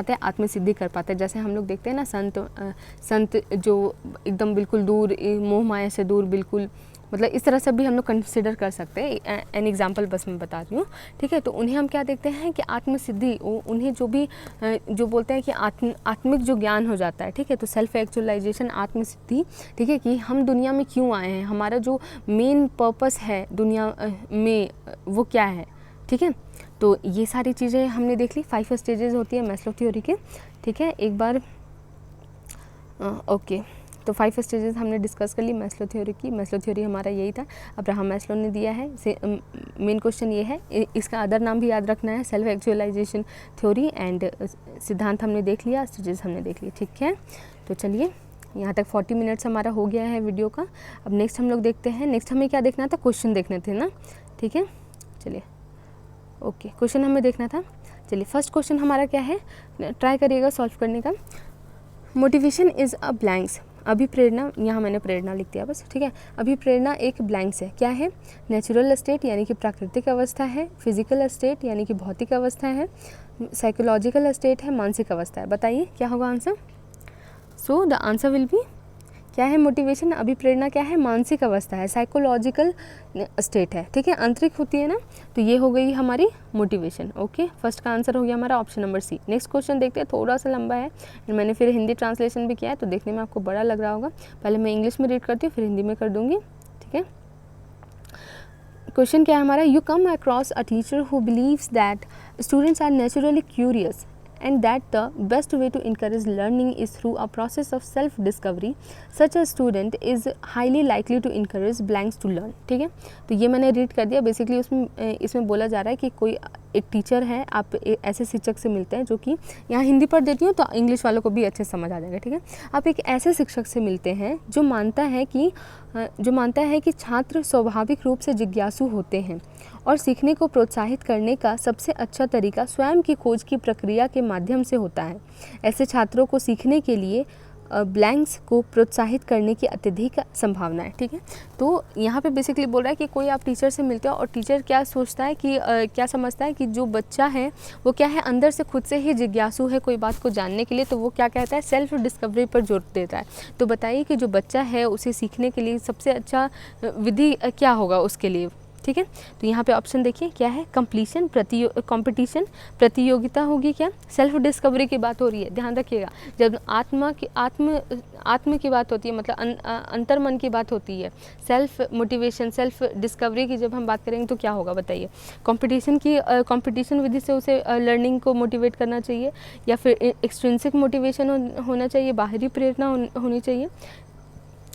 हैं, आत्मसिद्धि कर पाते हैं। जैसे हम लोग देखते हैं ना संत जो एकदम बिल्कुल दूर, मोह माया से दूर, बिल्कुल मतलब इस तरह से भी हम लोग कंसिडर कर सकते हैं। एन एग्जाम्पल बस मैं बता रही हूँ, ठीक है। तो उन्हें हम क्या देखते हैं कि आत्मसिद्धि, उन्हें जो भी जो बोलते हैं कि आत्मिक जो ज्ञान हो जाता है, ठीक है। तो सेल्फ एक्चुअलाइजेशन, आत्मसिद्धि, ठीक है, कि हम दुनिया में क्यों आए हैं, हमारा जो मेन पर्पस है दुनिया में वो क्या है, ठीक है। तो ये सारी चीज़ें हमने देख ली। 5 स्टेजेस होती है मैस्लो थ्योरी के, ठीक है। एक बार ओके, तो 5 स्टेजेस हमने डिस्कस कर ली मैस्लो थ्योरी की। मैस्लो थ्योरी हमारा यही था, अब्राहम मैस्लो ने दिया है। मेन क्वेश्चन ये है, इसका अदर नाम भी याद रखना है, सेल्फ एक्चुअलाइजेशन थ्योरी। एंड सिद्धांत हमने देख लिया, स्टेजेस हमने देख लिए, ठीक है। तो चलिए, यहाँ तक 40 मिनट्स हमारा हो गया है वीडियो का। अब नेक्स्ट हम लोग देखते हैं, नेक्स्ट हमें क्या देखना था, क्वेश्चन देखने थे ना, ठीक है। चलिए, ओके, क्वेश्चन हमें देखना था। चलिए, फर्स्ट क्वेश्चन हमारा क्या है, ट्राई करिएगा सॉल्व करने का। मोटिवेशन इज़ अ ब्लैंक्स, अभिप्रेरणा, यहाँ मैंने प्रेरणा लिख दिया बस, ठीक है। अभिप्रेरणा एक ब्लैंक्स है, क्या है, नेचुरल स्टेट यानी कि प्राकृतिक अवस्था है, फिजिकल स्टेट यानी कि भौतिक अवस्था है, साइकोलॉजिकल स्टेट है, मानसिक अवस्था है। बताइए क्या होगा answer. So the answer will be, क्या है मोटिवेशन, अभिप्रेरणा क्या है, मानसिक अवस्था है, साइकोलॉजिकल स्टेट है, ठीक है, आंतरिक होती है ना। तो ये हो गई हमारी मोटिवेशन। ओके, फर्स्ट का आंसर हो गया हमारा option number C. Next question देखते हैं, थोड़ा सा लंबा है, मैंने फिर हिंदी ट्रांसलेशन भी किया है तो देखने में आपको बड़ा लग रहा होगा। पहले मैं इंग्लिश में रीड करती हूँ, फिर हिंदी में कर दूँगी, ठीक है। क्वेश्चन क्या है हमारा, you come across a teacher who believes that students are naturally curious and that the best way to encourage learning is through a process of self discovery. Such a student is highly likely to encourage blanks to learn, ठीक है। तो ये मैंने रीड कर दिया। बेसिकली इसमें बोला जा रहा है कि कोई एक टीचर है, आप ऐसे शिक्षक से मिलते हैं, जो कि यहाँ हिंदी पढ़ देती हूँ तो इंग्लिश वालों को भी अच्छे समझ आ जाएगा, ठीक है। आप एक ऐसे शिक्षक से मिलते हैं जो मानता है कि छात्र स्वाभाविक रूप से जिज्ञासु होते हैं और सीखने को प्रोत्साहित करने का सबसे अच्छा तरीका स्वयं की खोज की प्रक्रिया के माध्यम से होता है। ऐसे छात्रों को सीखने के लिए ब्लैंक्स को प्रोत्साहित करने की अत्यधिक संभावना है, ठीक है। तो यहाँ पे बेसिकली बोल रहा है कि कोई आप टीचर से मिलते हो और टीचर क्या सोचता है कि क्या समझता है कि जो बच्चा है वो क्या है, अंदर से खुद से ही जिज्ञासु है कोई बात को जानने के लिए, तो वो क्या कहता है, सेल्फ डिस्कवरी पर जोर देता है। तो बताइए कि जो बच्चा है उसे सीखने के लिए सबसे अच्छा विधि क्या होगा उसके लिए, ठीक है। तो यहाँ पे ऑप्शन देखिए क्या है, कंप्लीशन, कंपटीशन, प्रतियोगिता होगी, क्या सेल्फ डिस्कवरी की बात हो रही है। ध्यान रखिएगा, जब आत्म की बात होती है, मतलब अंतर मन की बात होती है, सेल्फ मोटिवेशन, सेल्फ डिस्कवरी की जब हम बात करेंगे तो क्या होगा बताइए। कंपटीशन विधि से उसे लर्निंग को मोटिवेट करना चाहिए, या फिर एक्सट्रिंसिक मोटिवेशन होना चाहिए, बाहरी प्रेरणा होनी चाहिए।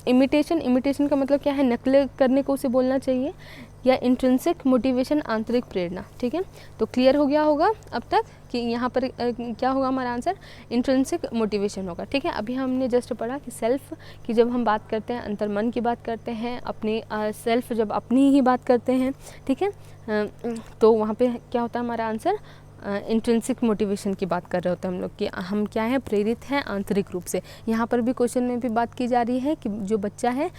इमिटेशन का मतलब क्या है, नकल करने को उसे बोलना चाहिए, या इंट्रिंसिक मोटिवेशन, आंतरिक प्रेरणा, ठीक है। तो क्लियर हो गया होगा अब तक कि यहाँ पर क्या होगा हमारा आंसर, इंट्रिंसिक मोटिवेशन होगा, ठीक है। अभी हमने जस्ट पढ़ा कि सेल्फ की जब हम बात करते हैं, अंतर्मन की बात करते हैं, अपने सेल्फ जब अपनी ही बात करते हैं, ठीक है, तो वहाँ पे क्या होता है हमारा आंसर, इंट्रिंसिक मोटिवेशन की बात कर रहे होते हैं हम लोग कि हम क्या है, प्रेरित हैं आंतरिक रूप से। यहाँ पर भी क्वेश्चन में भी बात की जा रही है कि जो बच्चा है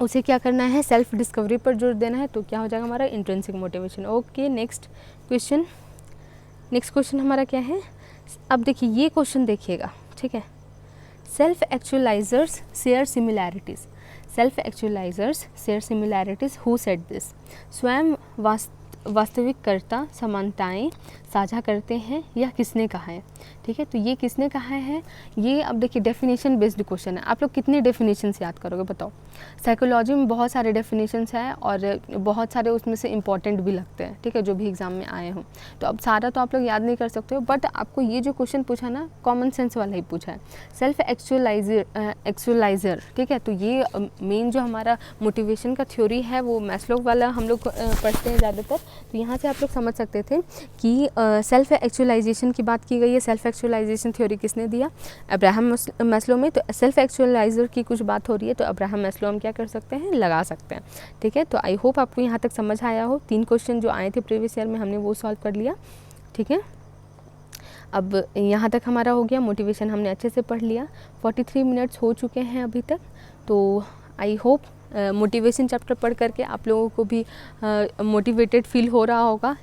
उसे क्या करना है, सेल्फ डिस्कवरी पर जोर देना है, तो क्या हो जाएगा हमारा intrinsic motivation. Okay, next question हमारा क्या है, अब देखिए ये क्वेश्चन देखिएगा, ठीक है। Self actualisers share similarities, who said this, स्वयं वास्तविककर्ता समानताएं साझा करते हैं, यह किसने कहा है, ठीक है। तो ये किसने कहा है, ये अब देखिए डेफिनेशन बेस्ड क्वेश्चन है। आप लोग कितने डेफिनेशंस याद करोगे बताओ। साइकोलॉजी में बहुत सारे डेफिनेशंस हैं और बहुत सारे उसमें से इंपॉर्टेंट भी लगते हैं, ठीक है, जो भी एग्जाम में आए हों। तो अब सारा तो आप लोग याद नहीं कर सकते हो, बट आपको ये जो क्वेश्चन पूछा ना, कॉमन सेंस वाला ही पूछा है, सेल्फ एक्चुअलाइजर, ठीक है। तो ये मेन जो हमारा मोटिवेशन का थ्योरी है वो मैस्लो वाला हम लोग पढ़ते हैं ज़्यादातर। तो यहाँ से आप लोग समझ सकते थे कि सेल्फ एक्चुअलाइजेशन की बात की गई है। सेल्फ एक्चुअलाइजेशन थ्योरी किसने दिया? अब्राहम मैस्लो में। तो सेल्फ एक्चुअलाइजर की कुछ बात हो रही है तो अब्राहम मैस्लो हम क्या कर सकते हैं, लगा सकते हैं। ठीक है, तो आई होप आपको यहाँ तक समझ आया हो। 3 क्वेश्चन जो आए थे प्रीवियस ईयर में हमने वो सॉल्व कर लिया। ठीक है, अब यहाँ तक हमारा हो गया। मोटिवेशन हमने अच्छे से पढ़ लिया। 43 मिनट्स हो चुके हैं अभी तक। तो आई होप मोटिवेशन चैप्टर पढ़ करके आप लोगों को भी मोटिवेटेड फील हो रहा होगा।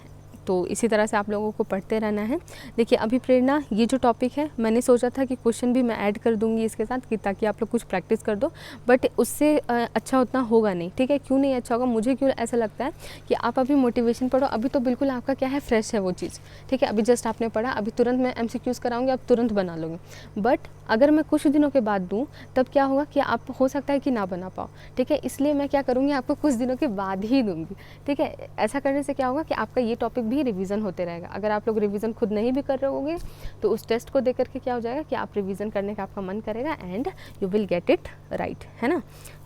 तो इसी तरह से आप लोगों को पढ़ते रहना है। देखिए अभी प्रेरणा ये जो टॉपिक है, मैंने सोचा था कि क्वेश्चन भी मैं ऐड कर दूंगी इसके साथ कि ताकि आप लोग कुछ प्रैक्टिस कर दो, बट उससे अच्छा उतना होगा नहीं। ठीक है, क्यों नहीं अच्छा होगा, मुझे क्यों ऐसा लगता है कि आप अभी मोटिवेशन पढ़ो, अभी तो बिल्कुल आपका क्या है, फ्रेश है वो चीज़। ठीक है, अभी जस्ट आपने पढ़ा, अभी तुरंत मैं MCQs कराऊंगी, आप तुरंत बना लोगे। बट अगर मैं कुछ दिनों के बाद दूँ तब क्या होगा कि आप हो सकता है कि ना बना पाओ। ठीक है, इसलिए मैं क्या करूँगी, आपको कुछ दिनों के बाद ही दूँगी। ठीक है, ऐसा करने से क्या होगा कि आपका ये टॉपिक भी रिवीजन होते रहेगा। अगर आप लोग रिवीजन खुद नहीं भी कर रहे होगे तो उस टेस्ट को देख करके क्या हो जाएगा कि आप रिवीजन करने का आपका मन करेगा and you will get it right, है ना।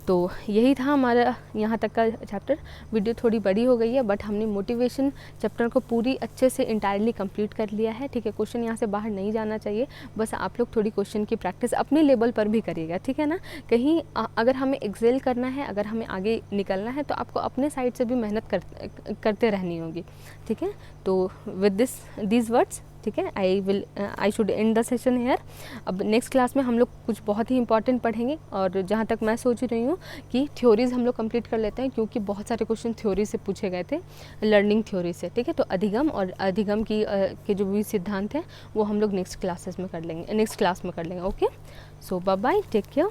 तो यही था हमारा यहाँ तक का चैप्टर। वीडियो थोड़ी बड़ी हो गई है बट हमने मोटिवेशन चैप्टर को पूरी अच्छे से इंटायरली कंप्लीट कर लिया है। ठीक है, क्वेश्चन यहाँ से बाहर नहीं जाना चाहिए, बस आप लोग थोड़ी क्वेश्चन की प्रैक्टिस अपने लेवल पर भी करिएगा। ठीक है ना, कहीं अगर हमें एक्सेल करना है, अगर हमें आगे निकलना है तो आपको अपने साइड से भी मेहनत करते रहनी होगी। ठीक है, तो विद दीज वर्ड्स, ठीक है, I should end the session here. अब नेक्स्ट क्लास में हम लोग कुछ बहुत ही इंपॉर्टेंट पढ़ेंगे और जहाँ तक मैं सोच रही हूँ कि थ्योरीज हम लोग कंप्लीट कर लेते हैं, क्योंकि बहुत सारे क्वेश्चन थ्योरी से पूछे गए थे, लर्निंग थ्योरी से। ठीक है, तो अधिगम और अधिगम के जो भी सिद्धांत हैं वो हम लोग नेक्स्ट क्लास में कर लेंगे। ओके, सो बाय बाय, टेक केयर।